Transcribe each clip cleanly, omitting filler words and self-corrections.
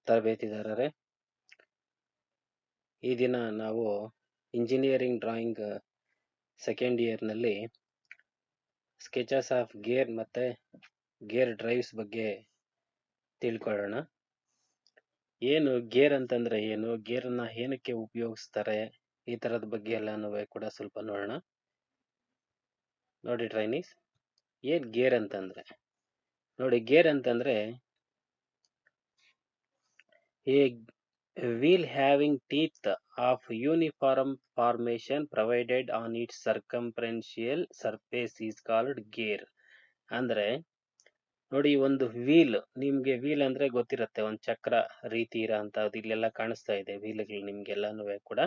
ತರಬೇತಿದಾರರೇ, ಈ ದಿನ ನಾವು ಇಂಜಿನಿಯರಿಂಗ್ ಡ್ರಾಯಿಂಗ್ ಸೆಕೆಂಡ್ ಇಯರ್ನಲ್ಲಿ ಸ್ಕೆಚಸ್ ಆಫ್ ಗೇರ್ ಮತ್ತೆ ಗೇರ್ ಡ್ರೈವ್ಸ್ ಬಗ್ಗೆ ತಿಳ್ಕೊಳ್ಳೋಣ. ಏನು ಗೇರ್ ಅಂತಂದ್ರೆ ಏನು, ಗೇರನ್ನ ಏನಕ್ಕೆ ಉಪಯೋಗಿಸ್ತಾರೆ, ಈ ತರದ ಬಗ್ಗೆ ಎಲ್ಲಾನು ಕೂಡ ಸ್ವಲ್ಪ ನೋಡೋಣ. ನೋಡಿ ಟ್ರೈನೀಸ್, ಏನ್ ಗೇರ್ ಅಂತಂದ್ರೆ ನೋಡಿ, ಗೇರ್ ಅಂತಂದ್ರೆ a wheel having teeth of uniform formation provided on its circumferential surface is called gear. ಅಂದ್ರೆ ನೋಡಿ, ಒಂದು ವೀಲ್, ನಿಮ್ಗೆ ವೀಲ್ ಅಂದ್ರೆ ಗೊತ್ತಿರತ್ತೆ, ಒಂದ್ ಚಕ್ರ ರೀತಿ ಇರೋ ಅಂತದ್ದು. ಇಲ್ಲೆಲ್ಲ ಕಾಣಿಸ್ತಾ ಇದೆ ವೀಲ್ಗಳು ನಿಮ್ಗೆಲ್ಲಾನು ಕೂಡ.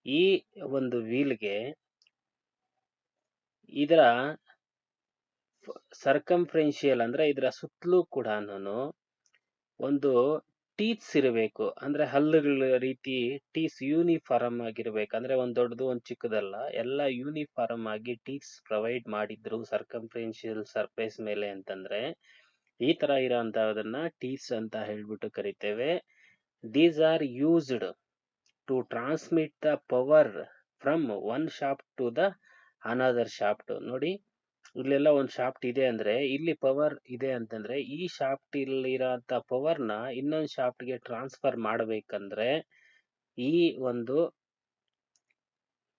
ಈ ಒಂದು ವೀಲ್ಗೆ ಇದರ ಸರ್ಕಂಫರೆನ್ಷಿಯಲ್ ಅಂದ್ರೆ ಇದರ ಸುತ್ತಲೂ ಕೂಡ ಒಂದು ಟೀತ್ಸ್ ಇರಬೇಕು. ಅಂದ್ರೆ ಹಲ್ಲುಗಳ ರೀತಿ ಟೀತ್ಸ್ ಯೂನಿಫಾರ್ಮ್ ಆಗಿರ್ಬೇಕು. ಅಂದ್ರೆ ಒಂದ್ ದೊಡ್ಡದು ಒಂದ್ ಚಿಕ್ಕದಲ್ಲ, ಎಲ್ಲ ಯೂನಿಫಾರ್ಮ್ ಆಗಿ ಟೀತ್ಸ್ ಪ್ರೊವೈಡ್ ಮಾಡಿದ್ರು ಸರ್ಕಂಫರೆನ್ಷಿಯಲ್ ಸರ್ಫೇಸ್ ಮೇಲೆ ಅಂತಂದ್ರೆ ಈ ತರ ಇರೋಂತದನ್ನ ಟೀತ್ಸ್ ಅಂತ ಹೇಳ್ಬಿಟ್ಟು ಕರಿತೇವೆ. These are used to transmit the power from one shaft to the another shaft. ನೋಡಿ, ಇಲ್ಲೆಲ್ಲ ಒಂದ್ ಶಾಫ್ಟ್ ಇದೆ ಅಂದ್ರೆ ಇಲ್ಲಿ ಪವರ್ ಇದೆ ಅಂತಂದ್ರೆ ಈ ಶಾಫ್ಟ್ ಇಲ್ಲಿರೋಂತ ಪವರ್ ನ ಇನ್ನೊಂದು ಶಾಫ್ಟ್ ಗೆ ಟ್ರಾನ್ಸ್ಫರ್ ಮಾಡಬೇಕಂದ್ರೆ ಈ ಒಂದು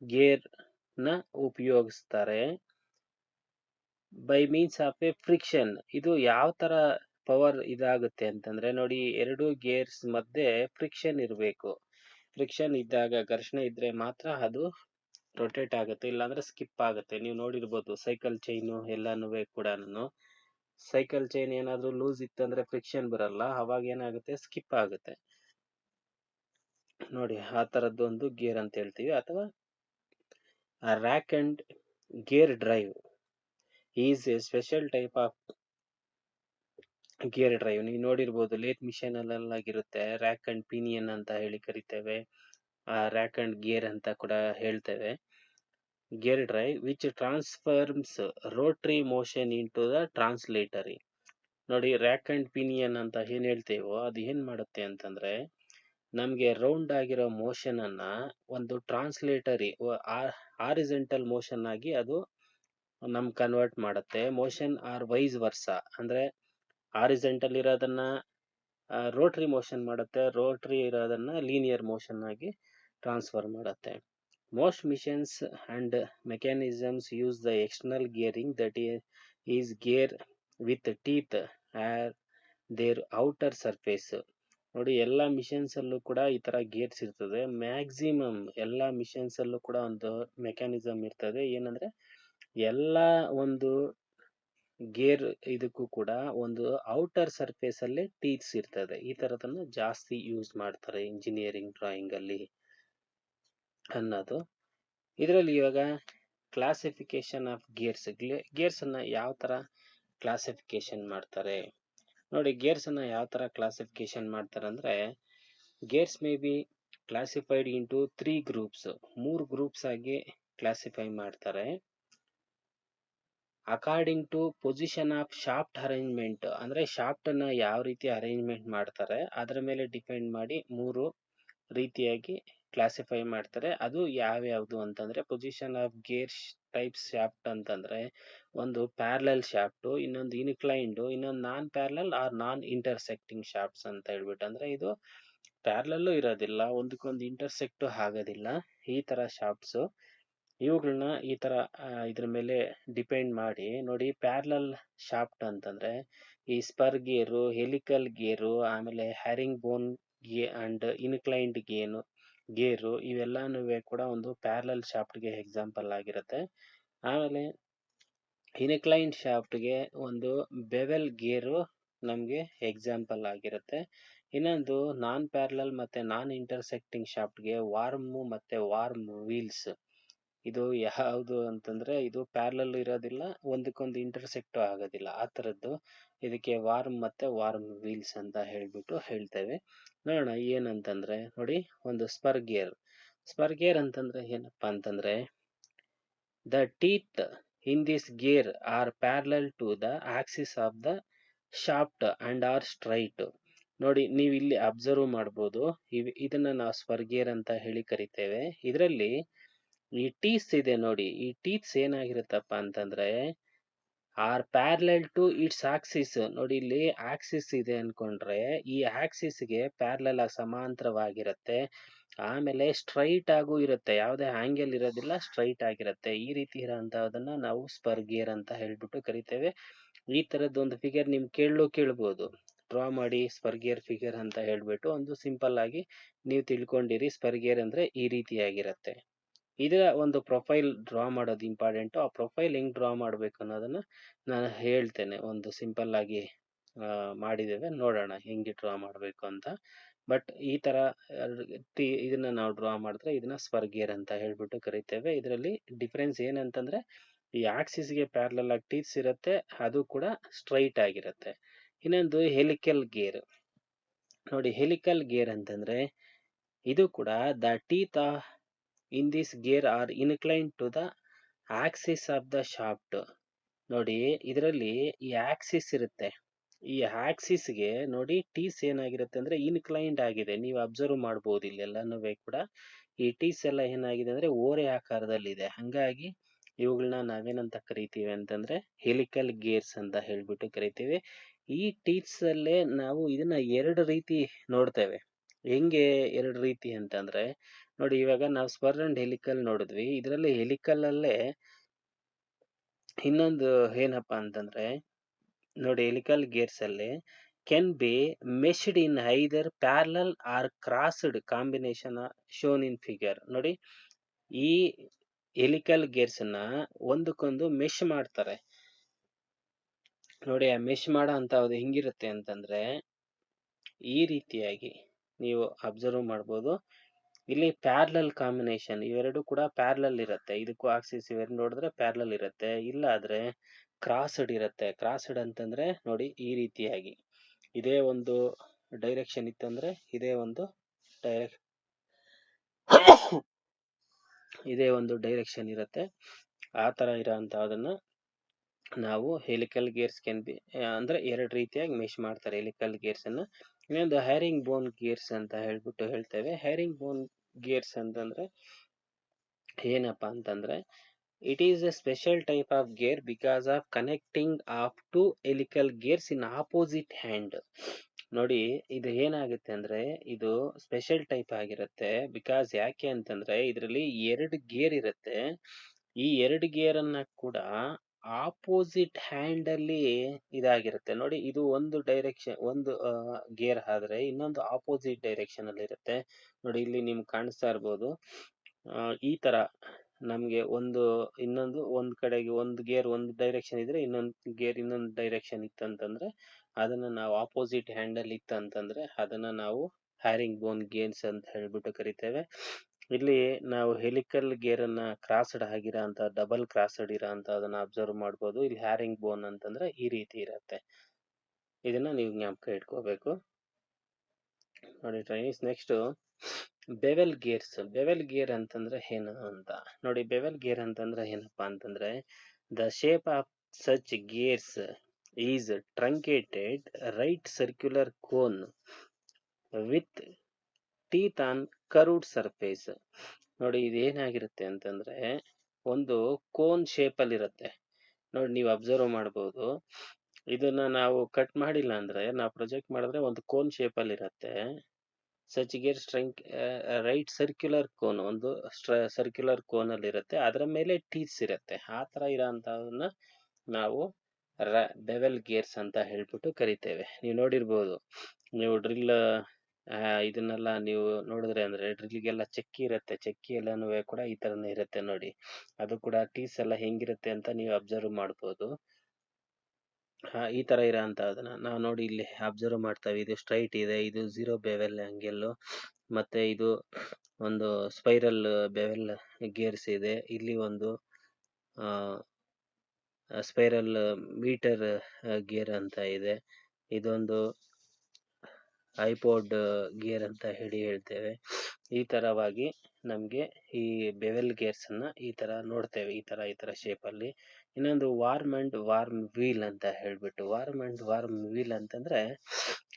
ಗೇರ್ ನ ಉಪಯೋಗಿಸ್ತಾರೆ by means of A friction. ಇದು ಯಾವ ತರ ಪವರ್ ಇದಾಗುತ್ತೆ ಅಂತಂದ್ರೆ ನೋಡಿ, ಎರಡು ಗೇರ್ಸ್ ಮಧ್ಯೆ ಫ್ರಿಕ್ಷನ್ ಇರಬೇಕು. ಫ್ರಿಕ್ಷನ್ ಇದ್ದಾಗ, ಘರ್ಷಣೆ ಇದ್ರೆ ಮಾತ್ರ ಅದು ರೊಟೇಟ್ ಆಗುತ್ತೆ, ಇಲ್ಲಾಂದ್ರೆ ಸ್ಕಿಪ್ ಆಗುತ್ತೆ. ನೀವು ನೋಡಿರ್ಬೋದು ಸೈಕಲ್ ಚೈನು ಎಲ್ಲಾನು ಕೂಡ. ಸೈಕಲ್ ಚೈನ್ ಏನಾದ್ರೂ ಲೂಸ್ ಇತ್ತಂದ್ರೆ ಫ್ರಿಕ್ಷನ್ ಬರಲ್ಲ, ಅವಾಗ ಏನಾಗುತ್ತೆ, ಸ್ಕಿಪ್ ಆಗುತ್ತೆ. ನೋಡಿ, ಆ ತರದ್ದು ಒಂದು ಗೇರ್ ಅಂತ ಹೇಳ್ತೀವಿ. ಅಥವಾ rack and gear drive is a special type of gear drive. ನೀವು ನೋಡಿರ್ಬೋದು ಲೇತ್ ಮಿಷನ್ ಅಲ್ಲಾಗಿರುತ್ತೆ, ರ್ಯಾಕ್ ಅಂಡ್ ಪಿನಿಯನ್ ಅಂತ ಹೇಳಿ ಕರಿತೇವೆ, ರ್ಯಾಕ್ ಅಂಡ್ ಗೇರ್ ಅಂತ ಕೂಡ ಹೇಳ್ತೇವೆ. Gear drive which transforms rotary motion into the translatory. ನೋಡಿ, ರ್ಯಾಕ್ ಅಂಡ್ ಪಿನಿಯನ್ ಅಂತ ಏನ್ ಹೇಳ್ತೇವೋ ಅದು ಏನ್ ಮಾಡುತ್ತೆ ಅಂತಂದ್ರೆ ನಮ್ಗೆ ರೌಂಡ್ ಆಗಿರೋ ಮೋಷನ್ ಅನ್ನ ಒಂದು ಟ್ರಾನ್ಸ್ಲೇಟರಿ ಹಾರಿಜೆಂಟಲ್ ಮೋಷನ್ ಆಗಿ ಅದು ನಮ್ ಕನ್ವರ್ಟ್ ಮಾಡುತ್ತೆ. ಮೋಷನ್ ಆರ್ ವೈಸ್ ವರ್ಸ, ಅಂದ್ರೆ ಹಾರಿಜೆಂಟಲ್ ಇರೋದನ್ನ ರೋಟರಿ ಮೋಷನ್ ಮಾಡುತ್ತೆ, ರೋಟರಿ ಇರೋದನ್ನ ಲೀನಿಯರ್ ಮೋಷನ್ ಆಗಿ ಟ್ರಾನ್ಸ್ಫರ್ ಮಾಡುತ್ತೆ. Most machines and mechanisms use the external gearing, that is gear with teeth at their outer surface. ನೋಡಿ, ಎಲ್ಲ ಮಿಷನ್ಸ್ ಅಲ್ಲೂ ಕೂಡ ಈ ತರ ಗೇರ್ಸ್ ಇರ್ತದೆ. ಮ್ಯಾಕ್ಸಿಮಮ್ ಎಲ್ಲ ಮಿಷನ್ಸ್ ಅಲ್ಲೂ ಕೂಡ ಒಂದು ಮೆಕ್ಯಾನಿಸಮ್ ಇರ್ತದೆ, ಏನಂದ್ರೆ ಎಲ್ಲ ಒಂದು ಗೇರ್ ಇದಕ್ಕೂ ಕೂಡ ಒಂದು ಔಟರ್ ಸರ್ಫೇಸ್ ಅಲ್ಲಿ ಟೀತ್ಸ್ ಇರ್ತದೆ. ಈ ತರದನ್ನ ಜಾಸ್ತಿ ಯೂಸ್ ಮಾಡ್ತಾರೆ ಇಂಜಿನಿಯರಿಂಗ್ ಡ್ರಾಯಿಂಗ್ ಅಲ್ಲಿ ಅನ್ನೋದು. ಇದರಲ್ಲಿ ಇವಾಗ ಕ್ಲಾಸಿಫಿಕೇಶನ್ ಆಫ್ ಗೇರ್ಸ್, ಗೇರ್ಸ್ ಅನ್ನ ಯಾವ ತರ ಕ್ಲಾಸಿಫಿಕೇಶನ್ ಮಾಡ್ತಾರೆ ನೋಡಿ. ಗೇರ್ಸ್ ಅನ್ನ ಯಾವ ತರ ಕ್ಲಾಸಿಫಿಕೇಶನ್ ಮಾಡ್ತಾರೆ ಅಂದ್ರೆ gears may be classified into 3 groups. 3 groups ಆಗಿ ಕ್ಲಾಸಿಫೈ ಮಾಡ್ತಾರೆ. According to position of shaft arrangement, ಅಂದ್ರೆ ಶಾಫ್ಟ್ ಅನ್ನ ಯಾವ ರೀತಿ ಅರೇಂಜ್ಮೆಂಟ್ ಮಾಡ್ತಾರೆ ಅದರ ಮೇಲೆ ಡಿಪೆಂಡ್ ಮಾಡಿ 3 ರೀತಿಯಾಗಿ ಕ್ಲಾಸಿಫೈ ಮಾಡ್ತಾರೆ. ಅದು ಯಾವ್ಯಾವ್ದು ಅಂತಂದ್ರೆ position of gear types shaft ಅಂತಂದ್ರೆ ಒಂದು ಪ್ಯಾರಲಲ್ ಶಾಫ್ಟ್, ಇನ್ನೊಂದು ಇನ್ಕ್ಲೈನ್ಡ್, ಇನ್ನೊಂದು ನಾನ್ ಪ್ಯಾರಲಲ್ ಆರ್ ನಾನ್ ಇಂಟರ್ಸೆಕ್ಟಿಂಗ್ ಶಾಫ್ಟ್ಸ್ ಅಂತ ಹೇಳ್ಬಿಟ್ಟು. ಅಂದ್ರೆ ಇದು ಪ್ಯಾರಲಲ್ಲೂ ಇರೋದಿಲ್ಲ, ಒಂದಕ್ಕೊಂದು ಇಂಟರ್ಸೆಕ್ಟ್ ಆಗೋದಿಲ್ಲ, ಈ ತರ ಶಾಫ್ಟ್ಸ್. ಇವುಗಳನ್ನ ಈ ತರ ಇದ್ರ ಮೇಲೆ ಡಿಪೆಂಡ್ ಮಾಡಿ ನೋಡಿ. ಪ್ಯಾರಲಲ್ ಶಾಫ್ಟ್ ಅಂತಂದ್ರೆ ಈ ಸ್ಪರ್ ಗೇರು, ಹೆಲಿಕಲ್ ಗೇರು, ಆಮೇಲೆ ಹ್ಯಾರಿಂಗ್ ಬೋನ್ ಅಂಡ್ ಇನ್ಕ್ಲೈನ್ಡ್ ಗೇರು ಇವೆಲ್ಲಾನು ಕೂಡ ಒಂದು ಪ್ಯಾರಲಲ್ ಶಾಫ್ಟ್ ಗೆ ಎಕ್ಸಾಂಪಲ್ ಆಗಿರುತ್ತೆ. ಆಮೇಲೆ ಇನ್ಕ್ಲೈನ್ಡ್ ಶಾಫ್ಟ್ ಗೆ ಒಂದು ಬೆವೆಲ್ ಗೇರು ನಮ್ಗೆ ಎಕ್ಸಾಂಪಲ್ ಆಗಿರುತ್ತೆ. ಇನ್ನೊಂದು ನಾನ್ ಪ್ಯಾರಲಲ್ ಮತ್ತೆ ನಾನ್ ಇಂಟರ್ಸೆಕ್ಟಿಂಗ್ ಶಾಫ್ಟ್ ಗೆ ವಾರ್ಮ್ ಮತ್ತೆ ವಾರ್ಮ್ ವೀಲ್ಸ್. ಇದು ಯಾವುದು ಅಂತಂದ್ರೆ ಇದು ಪ್ಯಾರಲಲ್ ಇರೋದಿಲ್ಲ, ಒಂದಕ್ಕೊಂದು ಇಂಟರ್ಸೆಕ್ಟ್ ಆಗೋದಿಲ್ಲ, ಆ ತರದ್ದು. ಇದಕ್ಕೆ ವಾರ್ಮ್ ಮತ್ತೆ ವಾರ್ಮ್ ವೀಲ್ಸ್ ಅಂತ ಹೇಳ್ಬಿಟ್ಟು ಹೇಳ್ತೇವೆ. ನೋಡೋಣ ಏನಂತಂದ್ರೆ ನೋಡಿ, ಒಂದು ಸ್ಪರ್ ಗೇರ್ ಅಂತಂದ್ರೆ ಏನಪ್ಪಾ ಅಂತಂದ್ರೆ the teeth in this gear are parallel to the axis of the shaft and are straight. ನೋಡಿ ನೀವು ಇಲ್ಲಿ ಅಬ್ಸರ್ವ್ ಮಾಡ್ಬೋದು. ಇದನ್ನ ನಾವು ಸ್ಪರ್ ಗೇರ್ ಅಂತ ಹೇಳಿ ಕರಿತೇವೆ. ಇದರಲ್ಲಿ ಈ ಟೀತ್ಸ್ ಇದೆ ನೋಡಿ, ಈ ಟೀತ್ಸ್ ಏನಾಗಿರುತ್ತಪ್ಪ ಅಂತಂದ್ರೆ are parallel to its axis. ನೋಡಿ ಇಲ್ಲಿ ಆಕ್ಸಿಸ್ ಇದೆ ಅನ್ಕೊಂಡ್ರೆ ಈ ಆಕ್ಸಿಸ್ ಗೆ ಪ್ಯಾರಲಲ್ ಆಗಿ ಸಮಾಂತರವಾಗಿರುತ್ತೆ. ಆಮೇಲೆ ಸ್ಟ್ರೈಟ್ ಆಗೂ ಇರುತ್ತೆ, ಯಾವುದೇ ಆಂಗಲ್ ಇರೋದಿಲ್ಲ, ಸ್ಟ್ರೈಟ್ ಆಗಿರುತ್ತೆ. ಈ ರೀತಿ ಇರೋಂತಹದನ್ನ ನಾವು ಸ್ಪರ್ ಗೇರ್ ಅಂತ ಹೇಳ್ಬಿಟ್ಟು ಕರಿತೇವೆ. ಈ ತರದ್ದು ಒಂದು ಫಿಗರ್ ನಿಮ್ ಕೇಳ್ಬೋದು, ಡ್ರಾ ಮಾಡಿ ಸ್ಪರ್ ಗೇರ್ ಫಿಗರ್ ಅಂತ ಹೇಳ್ಬಿಟ್ಟು. ಒಂದು ಸಿಂಪಲ್ ಆಗಿ ನೀವು ತಿಳ್ಕೊಂಡಿರಿ, ಸ್ಪರ್ ಗೇರ್ ಅಂದ್ರೆ ಈ ರೀತಿಯಾಗಿರುತ್ತೆ. ಇದರ ಒಂದು ಪ್ರೊಫೈಲ್ ಡ್ರಾ ಮಾಡೋದು ಇಂಪಾರ್ಟೆಂಟು. ಆ ಪ್ರೊಫೈಲ್ ಹೆಂಗ್ ಡ್ರಾ ಮಾಡ್ಬೇಕು ಅನ್ನೋದನ್ನ ನಾನು ಹೇಳ್ತೇನೆ. ಒಂದು ಸಿಂಪಲ್ ಆಗಿ ಮಾಡಿದ್ದೇವೆ, ನೋಡೋಣ ಹೆಂಗೆ ಡ್ರಾ ಮಾಡಬೇಕು ಅಂತ. ಬಟ್ ಈ ತರ ಇದನ್ನ ನಾವು ಡ್ರಾ ಮಾಡಿದ್ರೆ ಇದನ್ನ ಸ್ಪರ್ ಗೇರ್ ಅಂತ ಹೇಳ್ಬಿಟ್ಟು ಕರಿತೇವೆ. ಇದರಲ್ಲಿ ಡಿಫರೆನ್ಸ್ ಏನಂತಂದ್ರೆ ಈ ಆಕ್ಸಿಸ್ ಗೆ ಪ್ಯಾರಲಲ್ ಆಗಿ ಟೀತ್ಸ್ ಇರುತ್ತೆ, ಅದು ಕೂಡ ಸ್ಟ್ರೈಟ್ ಆಗಿರುತ್ತೆ. ಇನ್ನೊಂದು ಹೆಲಿಕಲ್ ಗೇರ್. ನೋಡಿ ಹೆಲಿಕಲ್ ಗೇರ್ ಅಂತಂದ್ರೆ ಇದು ಕೂಡ the teeth in this gear are incline to the axis of the shaft. ನೋಡಿ ಇದರಲ್ಲಿ ಈ ಆಕ್ಸಿಸ್ ಇರುತ್ತೆ, ಈ ಆಕ್ಸಿಸ್ ಗೆ ನೋಡಿ ಟೀಸ್ ಏನಾಗಿರುತ್ತೆ ಅಂದ್ರೆ ಇನ್ಕ್ಲೈನ್ಡ್ ಆಗಿದೆ. ನೀವು ಅಬ್ಸರ್ವ್ ಮಾಡ್ಬೋದು ಇಲ್ಲೆಲ್ಲಾನು ಕೂಡ ಈ ಟೀಸ್ ಎಲ್ಲ ಏನಾಗಿದೆ ಅಂದ್ರೆ ಓರೆ ಆಕಾರದಲ್ಲಿದೆ. ಹಂಗಾಗಿ ಇವುಗಳನ್ನ ನಾವೇನಂತ ಕರಿತೀವಿ ಅಂತಂದ್ರೆ ಹೆಲಿಕಲ್ ಗೇರ್ಸ್ ಅಂತ ಹೇಳ್ಬಿಟ್ಟು ಕರಿತೀವಿ. ಈ ಟೀತ್ಸ್ ಅಲ್ಲೇ ನಾವು ಇದನ್ನ ಎರಡು ರೀತಿ ನೋಡ್ತೇವೆ. ಹೆಂಗೆ ಎರಡು ರೀತಿ ಅಂತಂದ್ರೆ ನೋಡಿ, ಇವಾಗ ನಾವು ಸ್ಪರ್ ಅಂಡ್ ಹೆಲಿಕಲ್ ನೋಡಿದ್ವಿ. ಇದರಲ್ಲಿ ಹೆಲಿಕಲ್ ಅಲ್ಲೇ ಇನ್ನೊಂದು ಏನಪ್ಪಾ ಅಂತಂದ್ರೆ ನೋಡಿ, ಹೆಲಿಕಲ್ ಗೇರ್ಸ್ ಅಲ್ಲಿ can be meshed in either parallel or crossed combination shown in figure. ನೋಡಿ ಈ ಹೆಲಿಕಲ್ ಗೇರ್ಸ್ ನ ಒಂದಕ್ಕೊಂದು ಮೆಶ್ ಮಾಡ್ತಾರೆ. ನೋಡಿ ಆ ಮೆಶ್ ಮಾಡೋ ಅಂತವ್ದು ಹೆಂಗಿರುತ್ತೆ ಅಂತಂದ್ರೆ ಈ ರೀತಿಯಾಗಿ ನೀವು ಅಬ್ಸರ್ವ್ ಮಾಡ್ಬೋದು. ಇಲ್ಲಿ ಪ್ಯಾರಲಲ್ ಕಾಂಬಿನೇಷನ್, ಇವೆರಡು ಕೂಡ ಪ್ಯಾರಲಲ್ ಇರುತ್ತೆ. ಇದಕ್ಕೂ ಆಕ್ಸಿಸ್ ಇವೆರಡು ನೋಡಿದ್ರೆ ಪ್ಯಾರಲಲ್ ಇರುತ್ತೆ. ಇಲ್ಲ ಆದ್ರೆ ಕ್ರಾಸ್ಡ್ ಇರುತ್ತೆ. ಕ್ರಾಸ್ಡ್ ಅಂತಂದ್ರೆ ನೋಡಿ ಈ ರೀತಿಯಾಗಿ ಇದೇ ಒಂದು ಡೈರೆಕ್ಷನ್ ಇತ್ತಂದ್ರೆ ಇದೇ ಒಂದು ಡೈರೆಕ್ಷನ್ ಇರುತ್ತೆ. ಆ ತರ ಇರೋಂತಹದನ್ನ ನಾವು ಹೆಲಿಕಲ್ ಗೇರ್ಸ್ ಕ್ಯಾನ್ ಬಿ ಅಂದ್ರೆ ಎರಡು ರೀತಿಯಾಗಿ ಮೆಶ್ ಮಾಡ್ತಾರೆ ಹೆಲಿಕಲ್ ಗೇರ್ಸ್ ಅನ್ನ. ಇನ್ನೊಂದು ಹ್ಯಾರಿಂಗ್ ಬೋನ್ ಗೇರ್ಸ್ ಅಂತ ಹೇಳ್ಬಿಟ್ಟು ಹೇಳ್ತೇವೆ. ಹ್ಯಾರಿಂಗ್ ಬೋನ್ ಗೇರ್ಸ್ ಅಂತಂದ್ರೆ ಏನಪ್ಪಾ ಅಂತಂದ್ರೆ it is a special type of gear because of connecting of two helical gears in opposite hand. ನೋಡಿ ಇದು ಏನಾಗುತ್ತೆ ಅಂದ್ರೆ ಇದು ಸ್ಪೆಷಲ್ ಟೈಪ್ ಆಗಿರುತ್ತೆ. ಬಿಕಾಸ್ ಯಾಕೆ ಅಂತಂದ್ರೆ ಇದರಲ್ಲಿ ಎರಡು ಗೇರ್ ಇರುತ್ತೆ. ಈ ಎರಡು ಗೇರ್ ಅನ್ನ ಕೂಡ ಆಪೋಸಿಟ್ ಹ್ಯಾಂಡ್ ಅಲ್ಲಿ ಇದಾಗಿರುತ್ತೆ. ನೋಡಿ ಇದು ಒಂದು ಡೈರೆಕ್ಷನ್, ಒಂದು ಗೇರ್ ಆದ್ರೆ ಇನ್ನೊಂದು ಆಪೋಸಿಟ್ ಡೈರೆಕ್ಷನ್ ಅಲ್ಲಿ ಇರುತ್ತೆ. ನೋಡಿ ಇಲ್ಲಿ ನಿಮ್ಗೆ ಕಾಣಿಸ್ತಾ ಇರ್ಬೋದು, ಈ ತರ ನಮ್ಗೆ ಒಂದ್ ಕಡೆಗೆ ಒಂದು ಗೇರ್ ಒಂದು ಡೈರೆಕ್ಷನ್ ಇದ್ರೆ ಇನ್ನೊಂದು ಗೇರ್ ಇನ್ನೊಂದು ಡೈರೆಕ್ಷನ್ ಇತ್ತಂತಂದ್ರೆ ಅದನ್ನ ನಾವು ಆಪೋಸಿಟ್ ಹ್ಯಾಂಡಲ್ ಇತ್ತಂತಂದ್ರೆ ಅದನ್ನ ನಾವು ಹ್ಯಾರಿಂಗ್ ಬೋನ್ ಗೇರ್ಸ್ ಅಂತ ಹೇಳ್ಬಿಟ್ಟು ಕರಿತೇವೆ. ಇಲ್ಲಿ ನಾವು ಹೆಲಿಕಲ್ ಗೇರ್ ಅನ್ನ ಕ್ರಾಸ್ಡ್ ಆಗಿರೋ ಅಂತ, ಡಬಲ್ ಕ್ರಾಸ್ಡ್ ಇರೋ ಅಂತ ಅದನ್ನ ಅಬ್ಸರ್ವ್ ಮಾಡ್ಬೋದು. ಇಲ್ಲಿ ಹ್ಯಾರಿಂಗ್ ಬೋನ್ ಅಂತಂದ್ರೆ ಈ ರೀತಿ ಇರುತ್ತೆ. ಇದನ್ನ ನೀವು ಜ್ಞಾಪಕ ಇಟ್ಕೋಬೇಕು. ನೋಡಿ trainees, next bevel gears. Bevel gear ಅಂತಂದ್ರೆ ಏನು ಅಂತ ನೋಡಿ. ಬೆವೆಲ್ ಗೇರ್ ಅಂತಂದ್ರೆ ಏನಪ್ಪಾ ಅಂತಂದ್ರೆ the shape of such gears is truncated right circular cone with teeth on curved surface. ನೋಡಿ ಇದು ಏನಾಗಿರುತ್ತೆ ಅಂತಂದ್ರೆ ಒಂದು ಕೋನ್ ಶೇಪ್ ಅಲ್ಲಿ ಇರುತ್ತೆ. ನೋಡಿ ನೀವು ಅಬ್ಸರ್ವ್ ಮಾಡ್ಬೋದು, ಇದನ್ನ ನಾವು ಕಟ್ ಮಾಡಿಲ್ಲ ಅಂದ್ರೆ, ನಾವು ಪ್ರೊಜೆಕ್ಟ್ ಮಾಡಿದ್ರೆ ಒಂದು ಕೋನ್ ಶೇಪ್ ಅಲ್ಲಿ ಇರುತ್ತೆ. ಸಚ್ ಗೇರ್ ಸ್ಟ್ರಂಕ್ ರೈಟ್ ಸರ್ಕ್ಯುಲರ್ ಕೋನ್, ಒಂದು ಸರ್ಕ್ಯುಲರ್ ಕೋನ್ ಅಲ್ಲಿ ಇರುತ್ತೆ, ಅದರ ಮೇಲೆ ಟೀತ್ಸ್ ಇರುತ್ತೆ. ಆ ತರ ಇರೋಂತದನ್ನ ನಾವು ಬೆವೆಲ್ ಗೇರ್ಸ್ ಅಂತ ಹೇಳ್ಬಿಟ್ಟು ಕರಿತೇವೆ. ನೀವು ನೋಡಿರ್ಬೋದು, ನೀವು ಡ್ರಿಲ್ ಇದನ್ನೆಲ್ಲ ನೀವು ನೋಡಿದ್ರೆ ಅಂದ್ರೆ ಡ್ರಿಲ್ಗೆಲ್ಲ ಚಕ್ಕಿ ಇರುತ್ತೆ, ಚಕ್ಕಿ ಎಲ್ಲಾನು ಕೂಡ ಈ ತರನೇ ಇರುತ್ತೆ. ನೋಡಿ ಅದು ಕೂಡ ಟೀಸ್ ಎಲ್ಲ ಹೆಂಗಿರುತ್ತೆ ಅಂತ ನೀವು ಅಬ್ಸರ್ವ್ ಮಾಡ್ಬೋದು. ಈ ತರ ಇರೋಂತದನ್ನ ನಾವು ನೋಡಿ ಇಲ್ಲಿ ಅಬ್ಸರ್ವ್ ಮಾಡ್ತೇವೆ. ಇದು ಸ್ಟ್ರೈಟ್ ಇದೆ, ಇದು ಝೀರೋ ಬೆವೆಲ್ ಆಂಗಲ್, ಮತ್ತೆ ಇದು ಒಂದು ಸ್ಪೈರಲ್ ಬೆವೆಲ್ ಗೇರ್ಸ್ ಇದೆ. ಇಲ್ಲಿ ಒಂದು ಸ್ಪೈರಲ್ ಮೀಟರ್ ಗೇರ್ ಅಂತ ಇದೆ. ಇದೊಂದು ಐಪೋಡ್ ಗೇರ್ ಅಂತ ಹೇಳ್ತೇವೆ. ಈ ತರವಾಗಿ ನಮ್ಗೆ ಈ ಬೆವೆಲ್ ಗೇರ್ಸ್ ಅನ್ನ ಈ ತರ ನೋಡ್ತೇವೆ, ಈ ತರ ಶೇಪ್ ಅಲ್ಲಿ. ಇನ್ನೊಂದು ವಾರ್ಮ್ ಅಂಡ್ ವಾರ್ಮ್ ವೀಲ್ ಅಂತ ಹೇಳ್ಬಿಟ್ಟು. ವಾರ್ಮ್ ಅಂಡ್ ವಾರ್ಮ್ ವೀಲ್ ಅಂತಂದ್ರೆ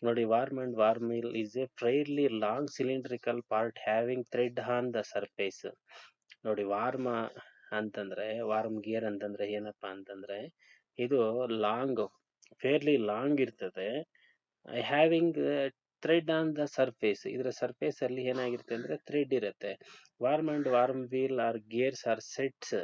ನೋಡಿ, worm and worm wheel is a fairly long cylindrical part having thread on the surface. ನೋಡಿ, ಅಂತಂದ್ರೆ ವಾರ್ಮ್ ಗೇರ್ ಅಂತಂದ್ರೆ ಏನಪ್ಪಾ ಅಂತಂದ್ರೆ, ಇದು ಲಾಂಗ್, ಫೇರ್ಲಿ ಲಾಂಗ್ ಇರ್ತದೆ, having thread on the surface. ಇದರ ಸರ್ಫೇಸ್ ಅಲ್ಲಿ ಏನಾಗಿರುತ್ತೆ ಅಂದ್ರೆ ಥ್ರೆಡ್ ಇರುತ್ತೆ. Worm and worm wheel are gears are sets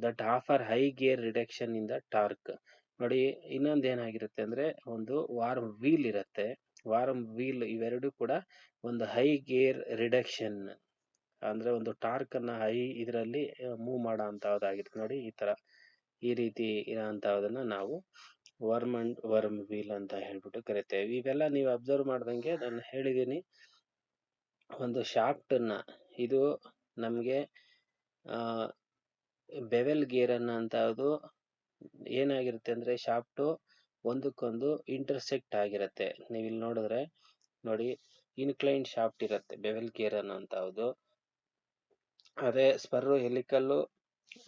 that offer high gear reduction in the torque. ನೋಡಿ, ಇನ್ನೊಂದು ಏನಾಗಿರುತ್ತೆ ಅಂದ್ರೆ, ಒಂದು ವಾರ್ಮ್ ವೀಲ್ ಇರುತ್ತೆ, ವಾರ್ಮ್ ವೀಲ್, ಇವೆರಡು ಕೂಡ ಒಂದು ಹೈ ಗೇರ್ ರಿಡಕ್ಷನ್ ಅಂದ್ರೆ ಒಂದು ಟಾರ್ಕ್ ಅನ್ನ ಹೈ ಇದರಲ್ಲಿ ಮೂವ್ ಮಾಡೋ ಅಂತಹದ್ದಾಗಿರುತ್ತೆ. ನೋಡಿ, ಈ ರೀತಿ ಇರೋಂಥದನ್ನ ನಾವು ವರ್ಮ್ ಅಂಡ್ ವರ್ಮ್ ವೀಲ್ ಅಂತ ಹೇಳ್ಬಿಟ್ಟು ಕರಿತೇವೆ. ಇವೆಲ್ಲ ನೀವು ಅಬ್ಸರ್ವ್ ಮಾಡ್ದಂಗೆ ನಾನು ಹೇಳಿದ್ದೀನಿ. ಒಂದು ಶಾಫ್ಟ್ ಅನ್ನ, ಇದು ನಮಗೆ ಬೆವೆಲ್ ಗೇರ್ ಅನ್ನೋಂಥದ್ದು ಏನಾಗಿರುತ್ತೆ ಅಂದ್ರೆ, ಶಾಫ್ಟು ಒಂದಕ್ಕೊಂದು ಇಂಟರ್ಸೆಕ್ಟ್ ಆಗಿರುತ್ತೆ. ನೀವು ಇಲ್ಲಿ ನೋಡಿದ್ರೆ ನೋಡಿ, ಇನ್ಕ್ಲೈನ್ ಶಾಫ್ಟ್ ಇರುತ್ತೆ ಬೆವೆಲ್ ಗೇರ್ ಅನ್ನೋಂಥದ್ದು. ಅದೇ ಸ್ಪರ್ರೋ ಹೆಲಿಕಲ್ಲು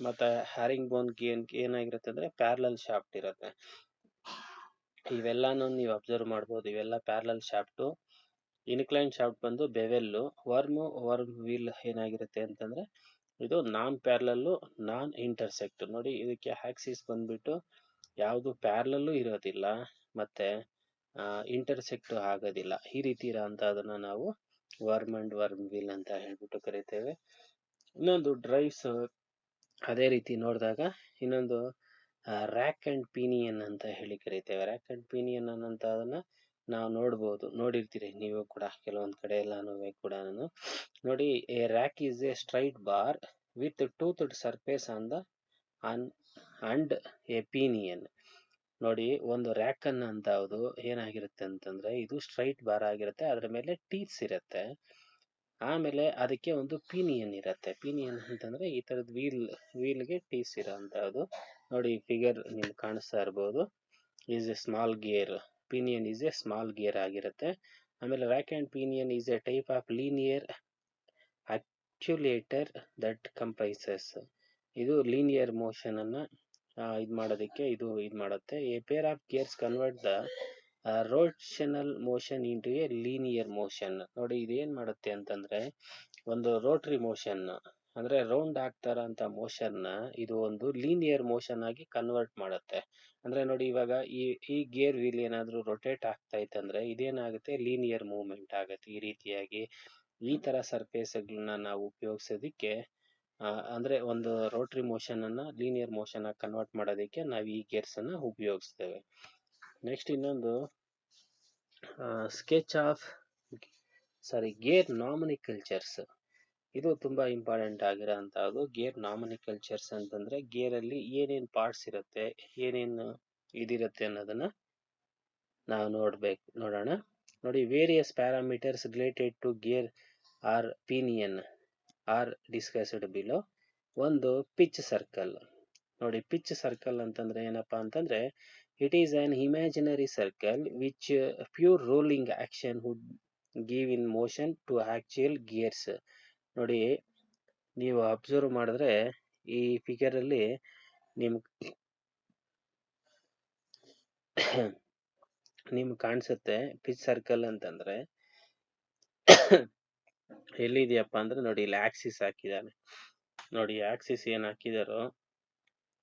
ಮತ್ತೆ ಹ್ಯಾರಿಂಗ್ ಬೋನ್ ಏನಾಗಿರುತ್ತೆ ಅಂದ್ರೆ ಪ್ಯಾರಲಲ್ ಶಾಫ್ಟ್ ಇರುತ್ತೆ. ಇವೆಲ್ಲಾನು ನೀವು ಅಬ್ಸರ್ವ್ ಮಾಡ್ಬೋದು, ಇವೆಲ್ಲ ಪ್ಯಾರಲಲ್ ಶಾಫ್ಟು. ಇನ್ಕ್ಲೈನ್ ಶಾಫ್ಟ್ ಬಂದು ಬೆವೆಲ್ಲು. ವರ್ಮ್ ವೀಲ್ ಏನಾಗಿರುತ್ತೆ ಅಂತಂದ್ರೆ, ಇದು ನಾನ್ ಪ್ಯಾರಲಲ್ಲು, ನಾನ್ ಇಂಟರ್ಸೆಕ್ಟ್. ನೋಡಿ, ಇದಕ್ಕೆ ಆಕ್ಸಿಸ್ ಬಂದ್ಬಿಟ್ಟು ಯಾವುದು ಪ್ಯಾರಲಲ್ಲು ಇರೋದಿಲ್ಲ, ಮತ್ತೆ ಇಂಟರ್ಸೆಕ್ಟ್ ಆಗೋದಿಲ್ಲ. ಈ ರೀತಿ ಇರೋಂಥದನ್ನ ನಾವು ವರ್ಮ್ ಅಂಡ್ ವರ್ಮ್ ವೀಲ್ ಅಂತ ಹೇಳ್ಬಿಟ್ಟು ಕರಿತೇವೆ. ಇನ್ನೊಂದು ಡ್ರೈವ್ಸ್ ಅದೇ ರೀತಿ ನೋಡಿದಾಗ, ಇನ್ನೊಂದು ರ್ಯಾಕ್ ಅಂಡ್ ಪಿನಿಯನ್ ಅಂತ ಹೇಳಿ ಕರಿತೇವೆ. ರ್ಯಾಕ್ ಅಂಡ್ ಪಿನಿಯನ್ ಅನ್ನೋಂಥದನ್ನ ನಾವು ನೋಡಿರ್ತೀರಿ ನೀವು ಕೂಡ ಕೆಲವೊಂದು ಕಡೆ ಎಲ್ಲಾನು ಕೂಡ. ನೋಡಿ, a rack is a straight bar with toothed surface on the and a pinion. ನೋಡಿ, ಒಂದು ರ್ಯಾಕ್ ಅನ್ನೋಂಥದ್ದು ಏನಾಗಿರುತ್ತೆ ಅಂತಂದ್ರೆ, ಇದು ಸ್ಟ್ರೈಟ್ ಬಾರ್ ಆಗಿರುತ್ತೆ, ಅದರ ಮೇಲೆ ಟೀತ್ಸ್ ಇರುತ್ತೆ, ಆಮೇಲೆ ಅದಕ್ಕೆ ಒಂದು ಪಿನಿಯನ್ ಇರುತ್ತೆ. ಪಿನಿಯನ್ ಅಂತಂದ್ರೆ ಈ ತರದ ವೀಲ್ಗೆ ಟೀಸ್ ಇರೋಂಥದ್ದು. ನೋಡಿ, ಫಿಗರ್ ನಿಮ್ಗೆ ಕಾಣಿಸ್ತಾ ಇರ್ಬೋದು, is a small gear, pinion is a small gear ಆಗಿರುತ್ತೆ. ಆಮೇಲೆ rack and pinion is a type of linear actuator that comprises. ಇದು ಲೀನಿಯರ್ ಮೋಷನ್ ಅನ್ನ ಇದು ಮಾಡೋದಕ್ಕೆ ಇದು ಮಾಡುತ್ತೆ. A pair of gears convert the rotational motion into a linear motion. ನೋಡಿ, ಇದೇನ್ ಮಾಡುತ್ತೆ ಅಂತಂದ್ರೆ, ಒಂದು ರೋಟರಿ ಮೋಷನ್ ಅಂದ್ರೆ ರೌಂಡ್ ಆಗ್ತಾರ ಅಂತ ಮೋಷನ್ ನ ಇದು ಒಂದು ಲೀನಿಯರ್ ಮೋಷನ್ ಆಗಿ ಕನ್ವರ್ಟ್ ಮಾಡುತ್ತೆ. ಅಂದ್ರೆ ನೋಡಿ, ಇವಾಗ ಈ ಗೇರ್ ವೀಲ್ ಏನಾದ್ರೂ ರೊಟೇಟ್ ಆಗ್ತಾ ಇತ್ತಂದ್ರೆ ಇದೇನಾಗುತ್ತೆ, ಲೀನಿಯರ್ ಮೂವ್ಮೆಂಟ್ ಆಗುತ್ತೆ. ಈ ರೀತಿಯಾಗಿ ಈ ತರ ಸರ್ಫೇಸ್ ಗಳನ್ನ ನಾವು ಉಪಯೋಗಿಸೋದಿಕ್ಕೆ ಅಂದ್ರೆ ಒಂದು ರೋಟರಿ ಮೋಷನ್ ಅನ್ನ ಲೀನಿಯರ್ ಮೋಷನ್ ಆಗಿ ಕನ್ವರ್ಟ್ ಮಾಡೋದಕ್ಕೆ ನಾವು ಈ ಗೇರ್ಸ್ ಅನ್ನ ಉಪಯೋಗಿಸ್ತೇವೆ. ನೆಕ್ಸ್ಟ್ ಇನ್ನೊಂದು ಗೇರ್ ನಾಮಿನಿಕಲ್ಚರ್ಸ್. ಇದು ತುಂಬಾ ಇಂಪಾರ್ಟೆಂಟ್ ಆಗಿರೋಂಥದ್ದು. ಗೇರ್ ನಾಮಿನಿಕಲ್ಚರ್ಸ್ ಅಂತಂದ್ರೆ ಗೇರ್ ಅಲ್ಲಿ ಏನೇನ್ ಪಾರ್ಟ್ಸ್ ಇರುತ್ತೆ, ಏನೇನು ಇದಿರುತ್ತೆ ಅನ್ನೋದನ್ನ ನಾವು ನೋಡೋಣ. ನೋಡಿ, various parameters related to gear or pinion are discussed below. ಒಂದು ಪಿಚ್ ಸರ್ಕಲ್. ನೋಡಿ, ಪಿಚ್ ಸರ್ಕಲ್ ಅಂತಂದ್ರೆ ಏನಪ್ಪಾ ಅಂತಂದ್ರೆ, it is an imaginary circle which pure rolling action would give in motion to actual gears. ನೋಡಿ, ನೀವು ಅಬ್ಸರ್ವ್ ಮಾಡಿದ್ರೆ ಈ figure ಅಲ್ಲಿ ನಿಮ್ಗೆ ಕಾಣಿಸುತ್ತೆ ಪಿಚ್ ಸರ್ಕಲ್ ಅಂತಂದ್ರೆ ಎಲ್ಲಿದೆಯಪ್ಪ ಅಂದ್ರೆ, ನೋಡಿ ಇಲ್ಲಿ ಆಕ್ಸಿಸ್ ಹಾಕಿದ್ದಾನೆ. ನೋಡಿ, ಆಕ್ಸಿಸ್ ಏನ್ ಹಾಕಿದಾರೋ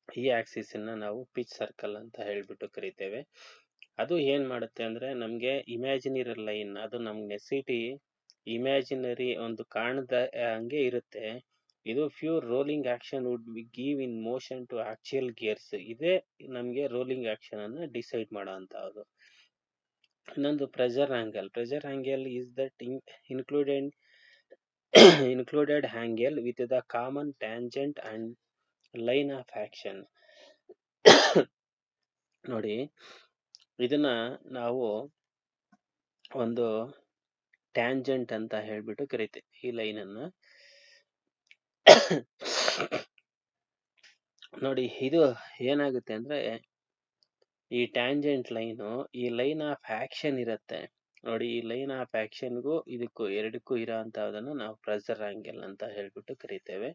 ಈ ಆಕ್ಸಿಸ್ ಅನ್ನ ನಾವು ಪಿಚ್ ಸರ್ಕಲ್ ಅಂತ ಹೇಳ್ಬಿಟ್ಟು ಕರಿತೇವೆ. ಅದು ಏನ್ ಮಾಡುತ್ತೆ ಅಂದ್ರೆ, ನಮ್ಗೆ ಇಮ್ಯಾಜಿನರಿ ಲೈನ್, ಅದು ನಮ್ಗೆ ನೆಸಿಟಿ ಇಮ್ಯಾಜಿನರಿ ಒಂದು ಕಾಣದ ಹಂಗೆ ಇರುತ್ತೆ. ಇದು pure rolling action would give in motion to actual gears. ಇದೇ ನಮ್ಗೆ ರೋಲಿಂಗ್ ಆಕ್ಷನ್ ಅನ್ನ ಡಿಸೈಡ್ ಮಾಡೋ ಅಂತದ್ದು. ಇನ್ನೊಂದು pressure angle is that included angle with the common tangent and line of action. ನೋಡಿ, ಇದನ್ನ ನಾವು ಒಂದು ಟ್ಯಾಂಜೆಂಟ್ ಅಂತ ಹೇಳ್ಬಿಟ್ಟು ಕರಿತೇವೆ. ಈ ಲೈನ್ ಅನ್ನ ನೋಡಿ, ಇದು ಏನಾಗುತ್ತೆ ಅಂದ್ರೆ, ಈ ಟ್ಯಾಂಜೆಂಟ್ ಲೈನು ಈ ಲೈನ್ ಆಫ್ ಆಕ್ಷನ್ ಇರುತ್ತೆ. ನೋಡಿ, ಈ ಲೈನ್ ಆಫ್ ಆಕ್ಷನ್ಗೂ ಇದಕ್ಕೂ ಎರಡಕ್ಕೂ ಇರೋ ಅಂತದನ್ನ ನಾವು ಪ್ರೆಷರ್ ಆಂಗಲ್ ಅಂತ ಹೇಳ್ಬಿಟ್ಟು ಕರಿತೇವೆ.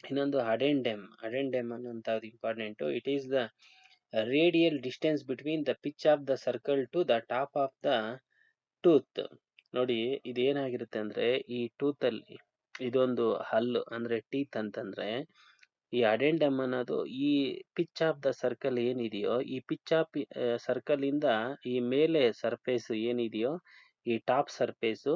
ಇನ್ನೊಂದು ಅಡೆಂಡೆಮ್ ಅನ್ನೋಂಥದ್ದು important. It is the radial distance between the pitch of the circle to the top of the tooth. ನೋಡಿ ಇದೇನಾಗಿರುತ್ತೆ ಅಂದ್ರೆ ಈ ಟೂತ್ ಅಲ್ಲಿ ಇದೊಂದು ಹಲ್ಲು ಅಂದ್ರೆ ಟೀತ್ ಅಂತಂದ್ರೆ, ಈ ಅಡೆಂಡಮ್ ಅನ್ನೋದು ಈ ಪಿಚ್ ಆಫ್ ದ ಸರ್ಕಲ್ ಏನಿದೆಯೋ ಈ ಪಿಚ್ ಆಫ್ ಸರ್ಕಲ್ ಇಂದ ಈ ಮೇಲೆ ಸರ್ಫೇಸ್ ಏನಿದೆಯೋ ಈ ಟಾಪ್ ಸರ್ಫೇಸು,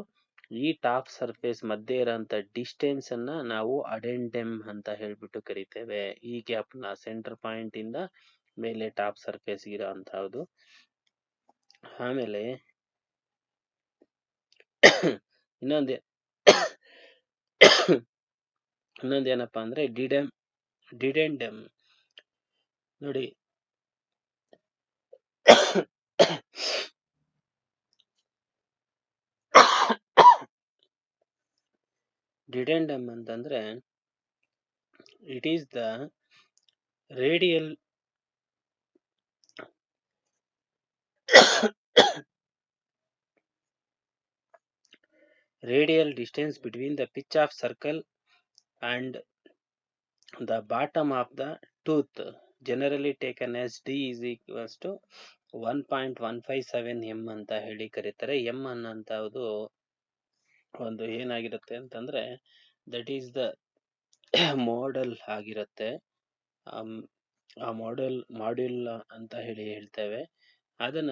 ಈ ಟಾಪ್ ಸರ್ಫೇಸ್ ಮಧ್ಯೆ ಇರೋಂಥ ಡಿಸ್ಟೆನ್ಸ್ ಅನ್ನ ನಾವು ಅಡೆಂಡೆಮ್ ಅಂತ ಹೇಳ್ಬಿಟ್ಟು ಕರಿತೇವೆ. ಈ ಗ್ಯಾಪ್ ನ ಸೆಂಟರ್ ಪಾಯಿಂಟ್ ಇಂದ ಮೇಲೆ ಟಾಪ್ ಸರ್ಫೇಸ್ ಇರೋ ಅಂತಹದ್ದು. ಆಮೇಲೆ ಇನ್ನೊಂದೇ ಇನ್ನೊಂದೇನಪ್ಪ ಅಂದ್ರೆ ಡಿಡೆಂಡಮ್. ನೋಡಿ ಡಿಡೆಂಡಮ್ ಅಂತಂದ್ರೆ it is the radial distance between the pitch of circle and the bottom of the tooth, generally taken as d is equals to 1.157 m ಅಂತ ಹೇಳಿ ಕರೀತಾರೆ. m ಅನ್ನೋಂಥದ್ದು ಒಂದು ಏನಾಗಿರುತ್ತೆ ಅಂತಂದ್ರೆ ದಟ್ ಈಸ್ ದ ಮಾಡೆಲ್ ಆಗಿರುತ್ತೆ. ಆ ಮಾಡ್ಯೂಲ್ ಅಂತ ಹೇಳಿ ಹೇಳ್ತೇವೆ. ಅದನ್ನ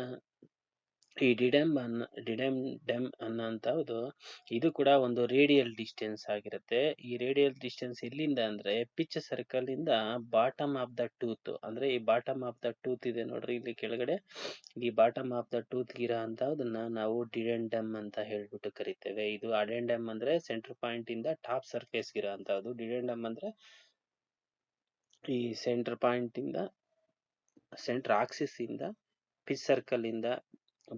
ಈ ಡಿಡೆಮ್ ಅನ್ನೋಂಥದ್ದು ಇದು ಕೂಡ ಒಂದು ರೇಡಿಯಲ್ ಡಿಸ್ಟೆನ್ಸ್ ಆಗಿರುತ್ತೆ. ಈ ರೇಡಿಯಲ್ ಡಿಸ್ಟೆನ್ಸ್ ಎಲ್ಲಿಂದ ಅಂದ್ರೆ ಪಿಚ್ ಸರ್ಕಲ್ ಇಂದ ಬಾಟಮ್ ಆಫ್ ದ ಟೂತ್, ಅಂದ್ರೆ ಈ ಬಾಟಮ್ ಆಫ್ ದ ಟೂತ್ ಇದೆ ನೋಡ್ರಿ ಇಲ್ಲಿ ಕೆಳಗಡೆ, ಈ ಬಾಟಮ್ ಆಫ್ ದ ಟೂತ್ ಇರೋ ಅಂತದನ್ನ ನಾವು ಡಿಡೆಂಡಮ್ ಅಂತ ಹೇಳ್ಬಿಟ್ಟು ಕರಿತೇವೆ. ಇದು ಅಡೆಂಡಮ್ ಅಂದ್ರೆ ಸೆಂಟರ್ ಪಾಯಿಂಟ್ ಇಂದ ಟಾಪ್ ಸರ್ಫೇಸ್ ಇರೋ ಅಂತದ್ದು. ಡಿಡೆಂಡಮ್ ಅಂದ್ರೆ ಈ ಸೆಂಟರ್ ಪಾಯಿಂಟ್ ಇಂದ ಸೆಂಟರ್ ಆಕ್ಸಿಸ್ ಇಂದ ಪಿಚ್ ಸರ್ಕಲ್ ಇಂದ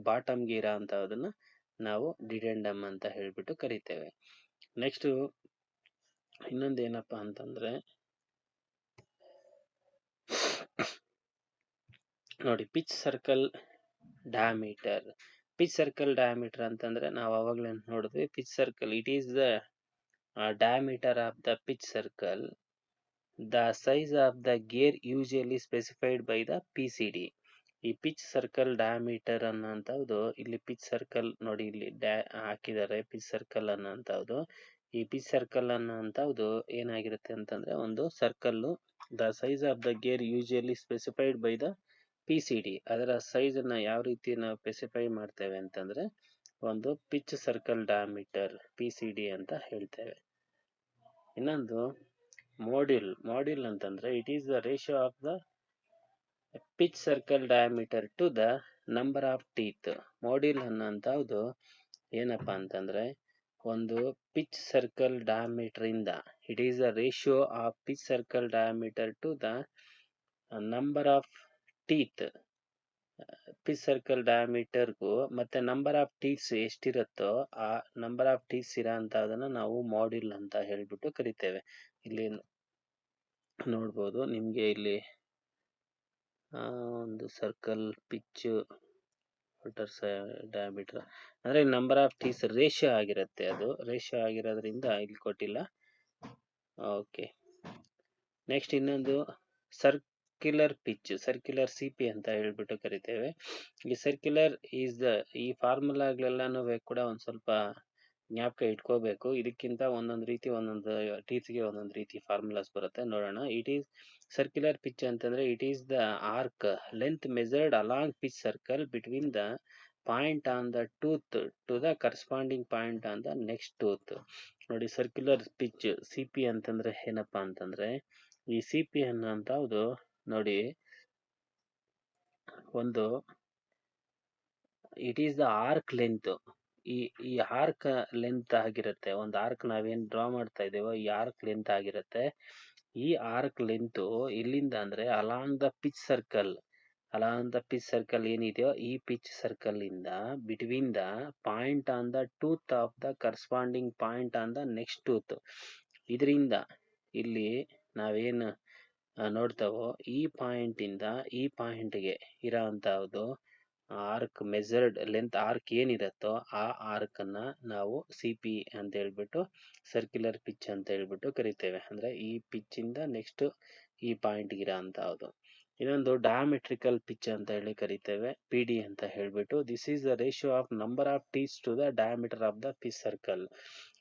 ಬಾಟಮ್ಗೆ ಇರೋ ಅಂತದನ್ನ ನಾವು ಡಿಡೆಂಡಮ್ ಅಂತ ಹೇಳ್ಬಿಟ್ಟು ಕರಿತೇವೆ. ನೆಕ್ಸ್ಟ್ ಇನ್ನೊಂದು ಏನಪ್ಪಾ ಅಂತಂದ್ರೆ ನೋಡಿ pitch circle diameter. Pitch circle diameter ಅಂತಂದ್ರೆ ನಾವು ಅವಾಗಲೇ ನೋಡಿದ್ವಿ. Pitch circle it is the diameter of the pitch circle, the size of the gear usually specified by the PCD. ಈ ಪಿಚ್ ಸರ್ಕಲ್ ಡಯಾಮೀಟರ್ ಅನ್ನೋಂಥದ್ದು ಇಲ್ಲಿ ಪಿಚ್ ಸರ್ಕಲ್ ನೋಡಿ ಇಲ್ಲಿ ಹಾಕಿದ್ದಾರೆ ಪಿಚ್ ಸರ್ಕಲ್ ಅನ್ನೋಂಥದ್ದು. ಈ ಪಿಚ್ ಸರ್ಕಲ್ ಅನ್ನೋಂಥದ್ದು ಏನಾಗಿರುತ್ತೆ ಅಂತಂದ್ರೆ ಒಂದು circle, the size of the gear usually specified by the PCD. ಅದರ ಸೈಜ್ ಅನ್ನ ಯಾವ ರೀತಿ ನಾವು ಸ್ಪೆಸಿಫೈ ಮಾಡ್ತೇವೆ ಅಂತಂದ್ರೆ ಒಂದು ಪಿಚ್ ಸರ್ಕಲ್ ಡಯಾಮೀಟರ್ PCD ಅಂತ ಹೇಳ್ತೇವೆ. ಇನ್ನೊಂದು ಮಾಡ್ಯೂಲ್ ಅಂತಂದ್ರೆ it is the ratio of the pitch circle diameter to the number of teeth. Module ಅನ್ನೋಂಥದ್ದು ಏನಪ್ಪಾ ಅಂತಂದ್ರೆ ಒಂದು ಪಿಚ್ ಸರ್ಕಲ್ ಡಯಾಮೀಟರ್ ಇಂದ it is the ratio of pitch circle diameter to the number of teeth. Pitch circle ಡಯಾಮೀಟರ್ಗೂ ಮತ್ತೆ number of teeths ಎಷ್ಟಿರುತ್ತೋ ಆ number of teeths ಇರೋ ಅಂತದನ್ನ ನಾವು ಮಾಡ್ಯೂಲ್ ಅಂತ ಹೇಳ್ಬಿಟ್ಟು ಕರಿತೇವೆ. ಇಲ್ಲಿ ನೋಡ್ಬೋದು ನಿಮ್ಗೆ ಇಲ್ಲಿ ಒಂದು ಸರ್ಕಲ್ ಪಿಚ್ ಡಯಾಮೀಟರ್ ಅಂದ್ರೆ ನಂಬರ್ ಆಫ್ ಟೀಸ್ ರೇಷಿಯೋ ಆಗಿರುತ್ತೆ. ಅದು ರೇಷಿಯೋ ಆಗಿರೋದ್ರಿಂದ ಇಲ್ಲಿ ಕೊಟ್ಟಿಲ್ಲ. ಓಕೆ, ನೆಕ್ಸ್ಟ್ ಇನ್ನೊಂದು ಸರ್ಕ್ಯುಲರ್ ಪಿಚ್, ಸರ್ಕ್ಯುಲರ್ CP ಅಂತ ಹೇಳ್ಬಿಟ್ಟು ಕರಿತೇವೆ. ಈ ಸರ್ಕ್ಯುಲರ್ ಈಸ್ ದ ಈ ಫಾರ್ಮುಲಾಗಳೆಲ್ಲಾನು ಕೂಡ ಒಂದ್ ಸ್ವಲ್ಪ ಜ್ಞಾಪಕ ಇಟ್ಕೋಬೇಕು. ಇದಕ್ಕಿಂತ ಒಂದೊಂದು ರೀತಿ ಒಂದೊಂದು ಟೀಚ್ಗೆ ಒಂದೊಂದು ರೀತಿ ಫಾರ್ಮುಲಾಸ್ ಬರುತ್ತೆ, ನೋಡೋಣ. ಇಟ್ ಈಸ್ ಸರ್ಕ್ಯುಲರ್ ಪಿಚ್ ಅಂತಂದ್ರೆ it is the arc length measured along pitch circle between the point on the tooth to the corresponding point on the next tooth. ನೋಡಿ ಸರ್ಕ್ಯುಲರ್ ಪಿಚ್ CP ಅಂತಂದ್ರೆ ಏನಪ್ಪಾ ಅಂತಂದ್ರೆ ಈ CP ಅನ್ನೋಂಥದ್ದು ನೋಡಿ ಒಂದು it is the arc length. ಈ arc length ಆಗಿರುತ್ತೆ. ಒಂದು ಆರ್ಕ್ ನಾವೇನ್ ಡ್ರಾ ಮಾಡ್ತಾ ಇದ್ದೇವೋ ಈ ಆರ್ಕ್ ಲೆಂತ್ ಆಗಿರುತ್ತೆ. ಈ ಆರ್ಕ್ ಲೆಂತ್ ಇಲ್ಲಿಂದ ಅಂದ್ರೆ ಅಲಾಂಗ್ ದ ಪಿಚ್ ಸರ್ಕಲ್ ಏನಿದೆಯೋ ಈ ಪಿಚ್ ಸರ್ಕಲ್ ಇಂದ between the point on the tooth of the corresponding point on the next tooth. ಇದರಿಂದ ಇಲ್ಲಿ ನಾವೇನು ನೋಡ್ತಾವೋ ಈ ಪಾಯಿಂಟ್ ಇಂದ ಈ ಪಾಯಿಂಟ್ಗೆ ಇರೋ ಅಂತಹದ್ದು ಆರ್ಕ್ ಮೆಜರ್ಡ್ ಲೆಂತ್ ಆರ್ಕ್ ಏನಿರುತ್ತೋ ಆ ಆರ್ಕನ್ನ ನಾವು CP ಅಂತ ಹೇಳ್ಬಿಟ್ಟು ಸರ್ಕ್ಯುಲರ್ ಪಿಚ್ ಅಂತ ಹೇಳ್ಬಿಟ್ಟು ಕರಿತೇವೆ. ಅಂದರೆ ಈ ಪಿಚ್ಚಿಂದ ನೆಕ್ಸ್ಟ್ ಈ ಪಾಯಿಂಟ್ಗೆ ಇರೋ ಅಂಥದ್ದು. ಇನ್ನೊಂದು ಡಯಾಮೆಟ್ರಿಕಲ್ ಪಿಚ್ ಅಂತ ಹೇಳಿ ಕರಿತೇವೆ, PD ಅಂತ ಹೇಳ್ಬಿಟ್ಟು. This is the ratio of number of teeth to the diameter of the pitch circle.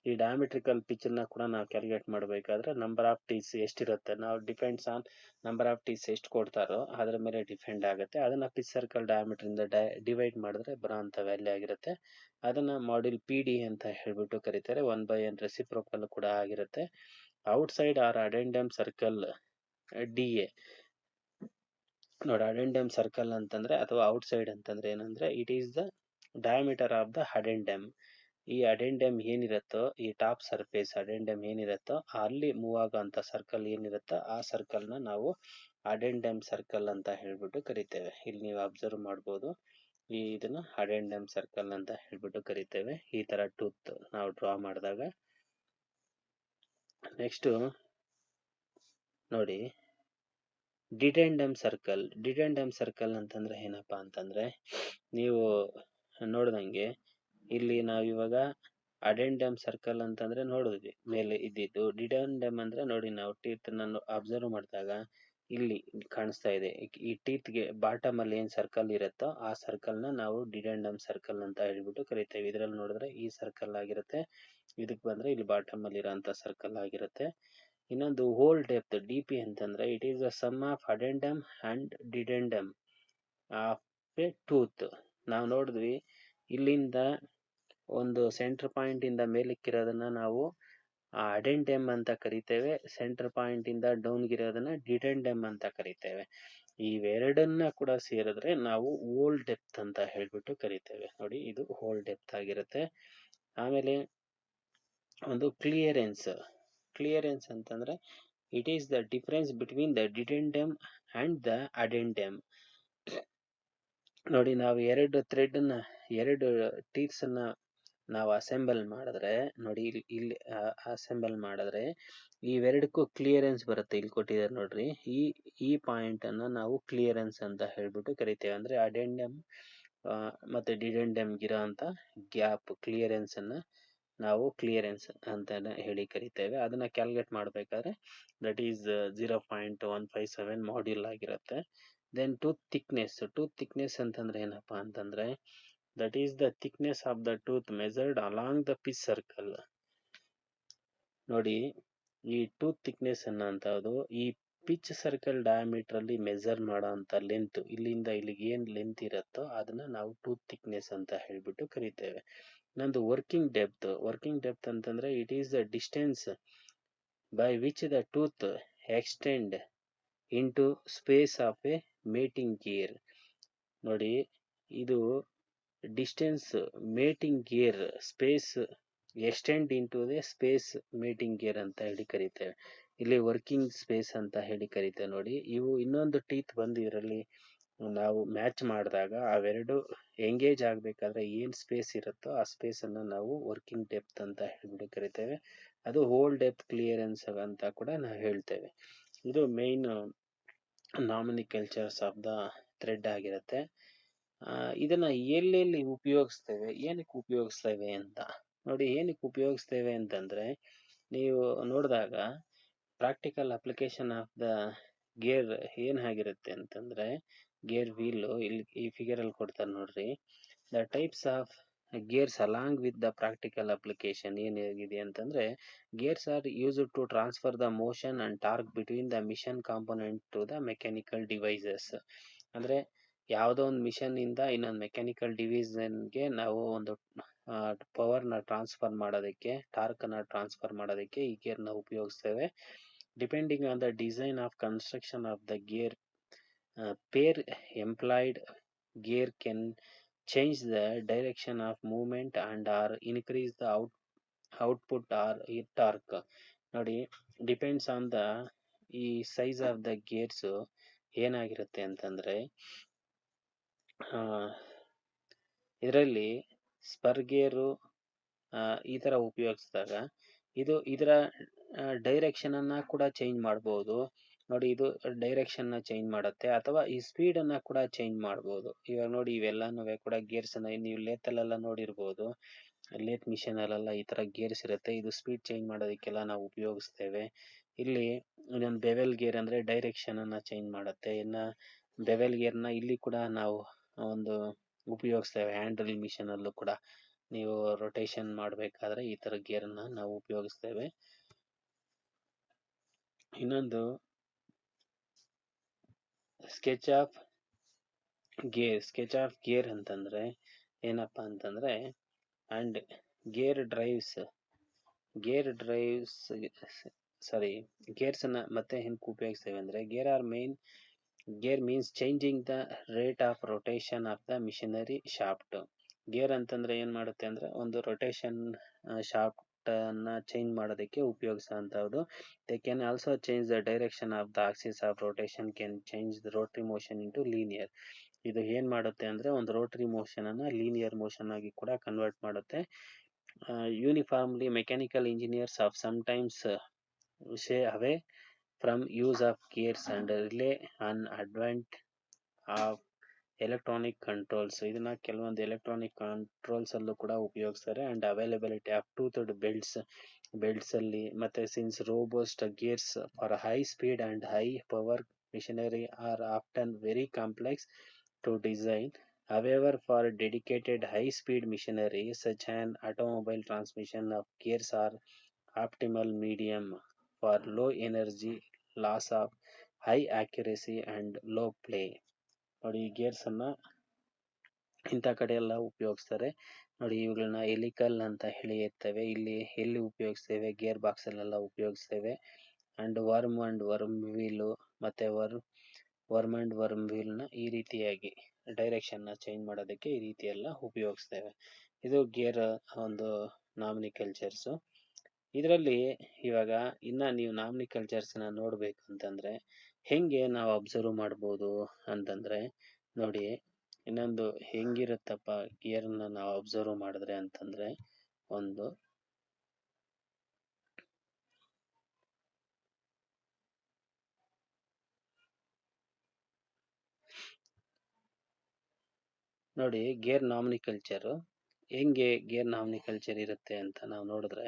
ಈ ಡಯಾಮೆಟ್ರಿಕಲ್ ಪಿಚ್ಚನ್ನು ಕೂಡ ನಾವು ಕ್ಯಾಲ್ಕುಲೇಟ್ ಮಾಡಬೇಕಾದ್ರೆ ನಂಬರ್ ಆಫ್ ಟೀಸ್ ಎಷ್ಟಿರುತ್ತೆ, ನಾವು depends on number of teeth ಎಷ್ಟು ಕೊಡ್ತಾರೋ ಅದರ ಮೇಲೆ ಡಿಪೆಂಡ್ ಆಗುತ್ತೆ. ಅದನ್ನು ಪಿಚ್ ಸರ್ಕಲ್ ಡಯಾಮೀಟರಿಂದ ಡಿವೈಡ್ ಮಾಡಿದ್ರೆ ಬರೋ ಅಂಥ ವ್ಯಾಲ್ಯೂ ಆಗಿರುತ್ತೆ. ಅದನ್ನು ಮಾಡ್ಯೂಲ್ PD ಅಂತ ಹೇಳ್ಬಿಟ್ಟು ಕರೀತಾರೆ. 1/n ರೆಸಿಪ್ರೋಕಲ್ ಕೂಡ ಆಗಿರುತ್ತೆ. Outside or addendum circle DA. ನೋಡಿ, ಅಡೆಂಡಮ್ ಸರ್ಕಲ್ ಅಂತಂದ್ರೆ ಅಥವಾ ಔಟ್ಸೈಡ್ ಅಂತಂದ್ರೆ ಏನಂದ್ರೆ it is the diameter of the addendum. ಈ ಅಡೆಂಡಮ್ ಏನಿರುತ್ತೋ, ಈ ಟಾಪ್ ಸರ್ಫೇಸ್ ಅಡೆಂಡಮ್ ಏನಿರುತ್ತೋ ಅಲ್ಲಿ ಮೂವ್ ಆಗೋಂಥ ಸರ್ಕಲ್ ಏನಿರುತ್ತೋ ಆ ಸರ್ಕಲ್ನ ನಾವು ಅಡೆಂಡಮ್ ಸರ್ಕಲ್ ಅಂತ ಹೇಳ್ಬಿಟ್ಟು ಕರಿತೇವೆ. ಇಲ್ಲಿ ನೀವು ಅಬ್ಸರ್ವ್ ಮಾಡ್ಬೋದು, ಇದನ್ನ ಅಡೆಂಡಮ್ ಸರ್ಕಲ್ ಅಂತ ಹೇಳ್ಬಿಟ್ಟು ಕರಿತೇವೆ. ಈ ತರ ಟೂತ್ ನಾವು ಡ್ರಾ ಮಾಡಿದಾಗ. ನೆಕ್ಸ್ಟ್ ನೋಡಿ, ಡಿಡೆಂಡಮ್ ಸರ್ಕಲ್. ಡಿಡೆಂಡಮ್ ಸರ್ಕಲ್ ಅಂತಂದ್ರೆ ಏನಪ್ಪಾ ಅಂತಂದ್ರೆ, ನೀವು ನೋಡ್ದಂಗೆ ಇಲ್ಲಿ ನಾವಿವಾಗ ಅಡೆಂಡಮ್ ಸರ್ಕಲ್ ಅಂತಂದ್ರೆ ನೋಡಿದ್ವಿ ಮೇಲೆ ಇದ್ದಿದ್ದು. ಡಿಡೆಂಡಮ್ ಅಂದ್ರೆ ನೋಡಿ, ನಾವು ಟೀತ್ ನಾನು ಅಬ್ಸರ್ವ್ ಮಾಡಿದಾಗ ಇಲ್ಲಿ ಕಾಣಿಸ್ತಾ ಇದೆ. ಈ ಟೀತ್ಗೆ ಬಾಟಮ್ ಅಲ್ಲಿ ಏನ್ ಸರ್ಕಲ್ ಇರುತ್ತೋ ಆ ಸರ್ಕಲ್ನ ನಾವು ಡಿಡೆಂಡಮ್ ಸರ್ಕಲ್ ಅಂತ ಹೇಳ್ಬಿಟ್ಟು ಕರಿತೇವೆ. ಇದ್ರಲ್ಲಿ ನೋಡಿದ್ರೆ ಈ ಸರ್ಕಲ್ ಆಗಿರುತ್ತೆ, ಇದಕ್ಕೆ ಬಂದ್ರೆ ಇಲ್ಲಿ ಬಾಟಮ್ ಅಲ್ಲಿ ಇರೋಂಥ ಸರ್ಕಲ್ ಆಗಿರುತ್ತೆ. ಇನ್ನೊಂದು ಹೋಲ್ ಡೆಪ್ತ್ DP ಅಂತಂದ್ರೆ it is the sum of addendum and dedendum of a tooth. ನಾವು ನೋಡಿದ್ವಿ, ಇಲ್ಲಿಂದ ಒಂದು ಸೆಂಟರ್ ಪಾಯಿಂಟ್ ಇಂದ ಮೇಲಕ್ಕಿರೋದನ್ನ ನಾವು ಅಡೆಂಡಮ್ ಅಂತ ಕರಿತೇವೆ. ಸೆಂಟರ್ ಪಾಯಿಂಟ್ ಇಂದ ಡೌನ್ಗಿರೋದನ್ನ ಡಿಡೆಂಡಮ್ ಅಂತ ಕರಿತೇವೆ. ಇವೆರಡನ್ನ ಕೂಡ ಸೇರಿದ್ರೆ ನಾವು ಹೋಲ್ ಡೆಪ್ತ್ ಅಂತ ಹೇಳ್ಬಿಟ್ಟು ಕರಿತೇವೆ. ನೋಡಿ, ಇದು ಹೋಲ್ ಡೆಪ್ತ್ ಆಗಿರುತ್ತೆ. ಆಮೇಲೆ ಒಂದು ಕ್ಲಿಯರೆನ್ಸ್. ಕ್ಲಿಯರೆನ್ಸ್ ಅಂತಂದ್ರೆ it is the difference between the dedendum and the addendum. ನೋಡಿ, ನಾವು ಎರಡು ಟೀತ್ಸ್ ಅನ್ನ ನಾವು ಅಸೆಂಬಲ್ ಮಾಡಿದ್ರೆ, ನೋಡಿ ಇಲ್ಲಿ ಅಸೆಂಬಲ್ ಮಾಡಿದ್ರೆ ಇವೆರಡಕ್ಕೂ ಕ್ಲಿಯರೆನ್ಸ್ ಬರುತ್ತೆ. ಇಲ್ಲಿ ಕೊಟ್ಟಿದ್ದಾರೆ ನೋಡ್ರಿ, ಈ ಪಾಯಿಂಟ್ ಅನ್ನ ನಾವು ಕ್ಲಿಯರೆನ್ಸ್ ಅಂತ ಹೇಳ್ಬಿಟ್ಟು ಕರಿತೇವೆ. ಅಂದ್ರೆ ಅಡೆಂಡಮ್ ಮತ್ತೆ ಡಿಡೆಂಡಮ್ ಇರೋ ಅಂತ ಗ್ಯಾಪ್ ಕ್ಲಿಯರೆನ್ಸ್ ಅನ್ನ ನಾವು ಕ್ಲಿಯರೆನ್ಸ್ ಅಂತ ಹೇಳಿ ಕರಿತೇವೆ. ಅದನ್ನ ಕ್ಯಾಲ್ಕುಲೇಟ್ ಮಾಡಬೇಕಾದ್ರೆ ದಟ್ ಈಸ್ 0.157 ಮಾಡ್ಯೂಲ್ ಆಗಿರುತ್ತೆ. Then tooth thickness. Tooth thickness ಅಂತಂದ್ರೆ ಏನಪ್ಪಾ ಅಂತಂದ್ರೆ that is the thickness of the tooth measured along the pitch circle. ನೋಡಿ, ಈ ಟೂತ್ ಥಿಕ್ನೆಸ್ ಅನ್ನೋಂಥದ್ದು ಈ ಪಿಚ್ ಸರ್ಕಲ್ ಡಯಾಮೀಟರ್ ಅಲ್ಲಿ ಮೆಜರ್ ಮಾಡೋ ಅಂತ ಲೆಂತ್, ಇಲ್ಲಿಂದ ಇಲ್ಲಿಗೆ ಏನ್ ಲೆಂತ್ ಇರುತ್ತೋ ಅದನ್ನ ನಾವು ಟೂತ್ ಥಿಕ್ನೆಸ್ ಅಂತ ಹೇಳ್ಬಿಟ್ಟು ಕರಿತೇವೆ. ನಂದು ವರ್ಕಿಂಗ್ ಡೆಪ್ತ್. ವರ್ಕಿಂಗ್ ಡೆಪ್ತ್ ಅಂತಂದ್ರೆ it is the distance by which the tooth extend into space of A mating gear. ನೋಡಿ, ಇದು distance mating gear space extend into the space mating gear ಅಂತ ಹೇಳಿ ಕರಿತೇವೆ. ಇಲ್ಲಿ ವರ್ಕಿಂಗ್ ಸ್ಪೇಸ್ ಅಂತ ಹೇಳಿ ಕರಿತೇವೆ. ನೋಡಿ, ಇವು ಇನ್ನೊಂದು ಟೀತ್ ಬಂದು ಇದರಲ್ಲಿ ನಾವು ಮ್ಯಾಚ್ ಮಾಡಿದಾಗ ಅವೆರಡು ಎಂಗೇಜ್ ಆಗ್ಬೇಕಾದ್ರೆ ಏನ್ ಸ್ಪೇಸ್ ಇರುತ್ತೋ ಆ ಸ್ಪೇಸ್ ಅನ್ನ ನಾವು ವರ್ಕಿಂಗ್ ಡೆಪ್ತ್ ಅಂತ ಹೇಳ್ಬಿಟ್ಟು ಕರಿತೇವೆ. ಅದು ಹೋಲ್ ಡೆಪ್ತ್ ಕ್ಲಿಯರೆನ್ಸ್ ಅಂತ ಕೂಡ ನಾವು ಹೇಳ್ತೇವೆ. ಇದು ಮೇನ್ ನಾಮಿನಿಕಲ್ಚರ್ಸ್ ಆಫ್ ದ ಥ್ರೆಡ್ ಆಗಿರುತ್ತೆ. ಇದನ್ನ ಎಲ್ಲೆಲ್ಲಿ ಉಪಯೋಗಿಸ್ತೇವೆ, ಏನಕ್ಕೆ ಉಪಯೋಗಿಸ್ತೇವೆ ಅಂತ ನೋಡಿ. ಏನಕ್ಕೆ ಉಪಯೋಗಿಸ್ತೇವೆ ಅಂತಂದ್ರೆ, ನೀವು ನೋಡಿದಾಗ practical application of the gear ಏನಾಗಿರುತ್ತೆ ಅಂತಂದ್ರೆ, ಗೇರ್ ವೀಲ್ ಇಲ್ಲಿ ಈ ಫಿಗರ್ ಅಲ್ಲಿ ಕೊಡ್ತಾರೆ ನೋಡ್ರಿ. The types of gears along with the practical application ಏನಾಗಿದೆ ಅಂತಂದ್ರೆ, gears are used to transfer the motion and torque between the mission component to the mechanical devices. ಅಂದ್ರೆ ಯಾವುದೋ ಒಂದು ಮಿಷನ್ ಇಂದ ಇನ್ನೊಂದು ಮೆಕ್ಯಾನಿಕಲ್ ಡಿವಿಷನ್ಗೆ ನಾವು ಒಂದು ಪವರ್ ನ ಟ್ರಾನ್ಸ್ಫರ್ ಮಾಡೋದಕ್ಕೆ, ಟಾರ್ಕ್ ನ ಟ್ರಾನ್ಸ್ಫರ್ ಮಾಡೋದಕ್ಕೆ ಈ ಗೇರ್ ನ ಉಪಯೋಗಿಸ್ತೇವೆ. Depending on the design of construction of the gear pair employed gear can change the direction of movement and or increase the output or torque. ನೋಡಿ, ಡಿಪೆಂಡ್ಸ್ ಆನ್ ದ ಈ size of the gears ಏನಾಗಿರುತ್ತೆ ಅಂತಂದ್ರೆ, ಇದರಲ್ಲಿ spur ಗೇರು ಈ ತರ ಉಪಯೋಗಿಸಿದಾಗ ಇದು ಇದರ ಡೈರೆಕ್ಷನ್ ಅನ್ನ ಕೂಡ ಚೇಂಜ್ ಮಾಡಬಹುದು. ನೋಡಿ ಇದು ಡೈರೆಕ್ಷನ್ ನ ಚೇಂಜ್ ಮಾಡುತ್ತೆ, ಅಥವಾ ಈ ಸ್ಪೀಡ್ ಅನ್ನ ಕೂಡ ಚೇಂಜ್ ಮಾಡಬಹುದು. ಇವಾಗ ನೋಡಿ ಇವೆಲ್ಲಾನು ಕೂಡ ಗೇರ್ಸ್ ಅನ್ನ ನೀವು ಲೇತಲ್ಲೆಲ್ಲ ನೋಡಿರ್ಬೋದು. ಲೇತ್ ಮಿಷನ್ ಅಲ್ಲೆಲ್ಲ ಈ ತರ ಗೇರ್ಸ್ ಇರುತ್ತೆ. ಇದು ಸ್ಪೀಡ್ ಚೇಂಜ್ ಮಾಡೋದಕ್ಕೆಲ್ಲ ನಾವು ಉಪಯೋಗಿಸ್ತೇವೆ. ಇಲ್ಲಿ ಇನ್ನೊಂದು ಬೆವೆಲ್ ಗೇರ್ ಅಂದ್ರೆ ಡೈರೆಕ್ಷನ್ ಅನ್ನ ಚೇಂಜ್ ಮಾಡುತ್ತೆ. ಇನ್ನ ಬೆವೆಲ್ ಗೇರ್ ನ ಇಲ್ಲಿ ಕೂಡ ನಾವು ಒಂದು ಉಪಯೋಗಿಸ್ತೇವೆ. ಹ್ಯಾಂಡ್ ಡ್ರಿಲ್ ಮಿಷನ್ ಅಲ್ಲೂ ಕೂಡ ನೀವು ರೊಟೇಷನ್ ಮಾಡಬೇಕಾದ್ರೆ ಈ ತರ ಗೇರ್ ಅನ್ನ ನಾವು ಉಪಯೋಗಿಸ್ತೇವೆ. ಇನ್ನೊಂದು ಸ್ಕೆಚ್ ಆಫ್ ಗೇರ್ ಅಂತಂದ್ರೆ ಏನಪ್ಪಾ ಅಂತಂದ್ರೆ, ಅಂಡ್ ಗೇರ್ ಡ್ರೈವ್ಸ್ ಗೇರ್ಸ್ ಅನ್ನ ಮತ್ತೆ ಹೆಂಗ್ ಉಪಯೋಗಿಸ್ತೇವೆ ಅಂದ್ರೆ, gear means changing the rate of rotation of the machinery shaft. Gear ಅಂತಂದ್ರೆ ಏನ್ ಮಾಡುತ್ತೆ ಅಂದ್ರೆ, ಒಂದು ರೊಟೇಷನ್ ಶಾಫ್ಟ್ ಅನ್ನ ಚೇಂಜ್ ಮಾಡೋದಕ್ಕೆ ಉಪಯೋಗಿಸುವಂತಹದ್ದು. They can also change the direction of the axis of rotation, can change the rotary motion into linear. ಇದು ಏನ್ ಮಾಡುತ್ತೆ ಅಂದ್ರೆ, ಒಂದು ರೋಟರಿ ಮೋಷನ್ ಅನ್ನ ಲೀನಿಯರ್ ಮೋಷನ್ ಆಗಿ ಕೂಡ ಕನ್ವರ್ಟ್ ಮಾಡುತ್ತೆ. Uniformly mechanical engineers of sometimes stay away from use of gears and rely on advent of electronic controls. ಇದನ್ನ ಕೆಲವೊಂದು ಎಲೆಕ್ಟ್ರಾನಿಕ್ ಕಂಟ್ರೋಲ್ಸ್ ಅಲ್ಲೂ ಕೂಡ ಉಪಯೋಗಿಸ್ತಾರೆ. And availability of toothed belts ಅಲ್ಲಿ, ಮತ್ತೆ since robust gears for high speed and high power machinery are often very complex to design. However, for dedicated high-speed machinery, such an automobile transmission of gears are optimal medium for low energy loss of high accuracy and low play. ನೋಡಿ ಈ gears ಅನ್ನ ಇಂಥ ಕಡೆ ಎಲ್ಲ ಉಪಯೋಗಿಸ್ತಾರೆ. ನೋಡಿ ಇವುಗಳನ್ನ ಎಲಿಕಲ್ ಅಂತ ಹೇಳಿರ್ತೇವೆ. ಇಲ್ಲಿ ಎಲ್ಲಿ ಉಪಯೋಗಿಸ್ತೇವೆ, ಗೇರ್ ಬಾಕ್ಸ್ ಅಲ್ಲೆಲ್ಲ ಉಪಯೋಗಿಸ್ತೇವೆ. ಅಂಡ್ ವರ್ಮ್ ವೀಲ್ ಮತ್ತೆ ವರ್ಮ್ ವೀಲ್ ನ ಈ ರೀತಿಯಾಗಿ ಡೈರೆಕ್ಷನ್ ನ ಚೇಂಜ್ ಮಾಡೋದಕ್ಕೆ ಈ ರೀತಿ ಎಲ್ಲ ಉಪಯೋಗಿಸ್ತೇವೆ. ಇದು ಗೇರ್ ಒಂದು ನಾಮಿನಿಕಲ್ಚರ್ಸ್. ಇದರಲ್ಲಿ ಇವಾಗ ಇನ್ನ ನೀವು ನಾಮಿನಿಕಲ್ಚರ್ಸ್ ನ ನೋಡ್ಬೇಕು ಅಂತಂದ್ರೆ ಹೆಂಗೆ ನಾವು ಅಬ್ಸರ್ವ್ ಮಾಡ್ಬೋದು ಅಂತಂದ್ರೆ, ನೋಡಿ ಇನ್ನೊಂದು ಹೆಂಗಿರುತ್ತಪ್ಪ ಗೇರ್ ನ ನಾವು ಅಬ್ಸರ್ವ್ ಮಾಡಿದ್ರೆ ಅಂತಂದ್ರೆ, ಒಂದು ನೋಡಿ ಗೇರ್ ನಾಮಿನಿಕಲ್ಚರ್ ಹೆಂಗೆ ಗೇರ್ ನಾಮಿನಿಕಲ್ಚರ್ ಇರುತ್ತೆ ಅಂತ ನಾವು ನೋಡಿದ್ರೆ,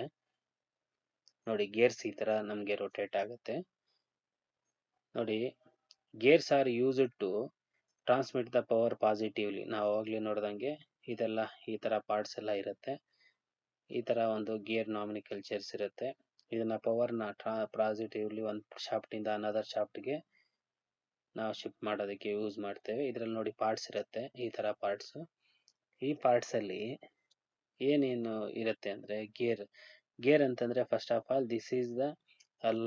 ನೋಡಿ ಗೇರ್ಸ್ ಈ ತರ ನಮ್ಗೆ ರೊಟೇಟ್ ಆಗುತ್ತೆ. ನೋಡಿ gears are used to transmit the power positively. ನಾವು ಅವಾಗ್ಲೇ ನೋಡ್ದಂಗೆ ಇದೆಲ್ಲ ಈ ತರ ಪಾರ್ಟ್ಸ್ ಎಲ್ಲ ಇರುತ್ತೆ. ಈ ತರ ಒಂದು ಗೇರ್ ನಾಮಿನಿಕಲ್ಚರ್ಸ್ ಇರುತ್ತೆ. ಇದನ್ನ ಪವರ್ ನ ಪಾಸಿಟಿವ್ಲಿ ಒಂದು ಶಾಫ್ಟ್ ಇಂದ ಅನದರ್ ಶಾಫ್ಟ್ಗೆ ನಾವು ಶಿಫ್ಟ್ ಮಾಡೋದಕ್ಕೆ ಯೂಸ್ ಮಾಡ್ತೇವೆ. ಇದ್ರಲ್ಲಿ ನೋಡಿ ಪಾರ್ಟ್ಸ್ ಇರುತ್ತೆ, ಈ ತರ ಪಾರ್ಟ್ಸ್. ಈ ಪಾರ್ಟ್ಸ್ ಅಲ್ಲಿ ಏನೇನು ಇರುತ್ತೆ ಅಂದ್ರೆ, ಗೇರ್ ಅಂತಂದ್ರೆ first of all this is the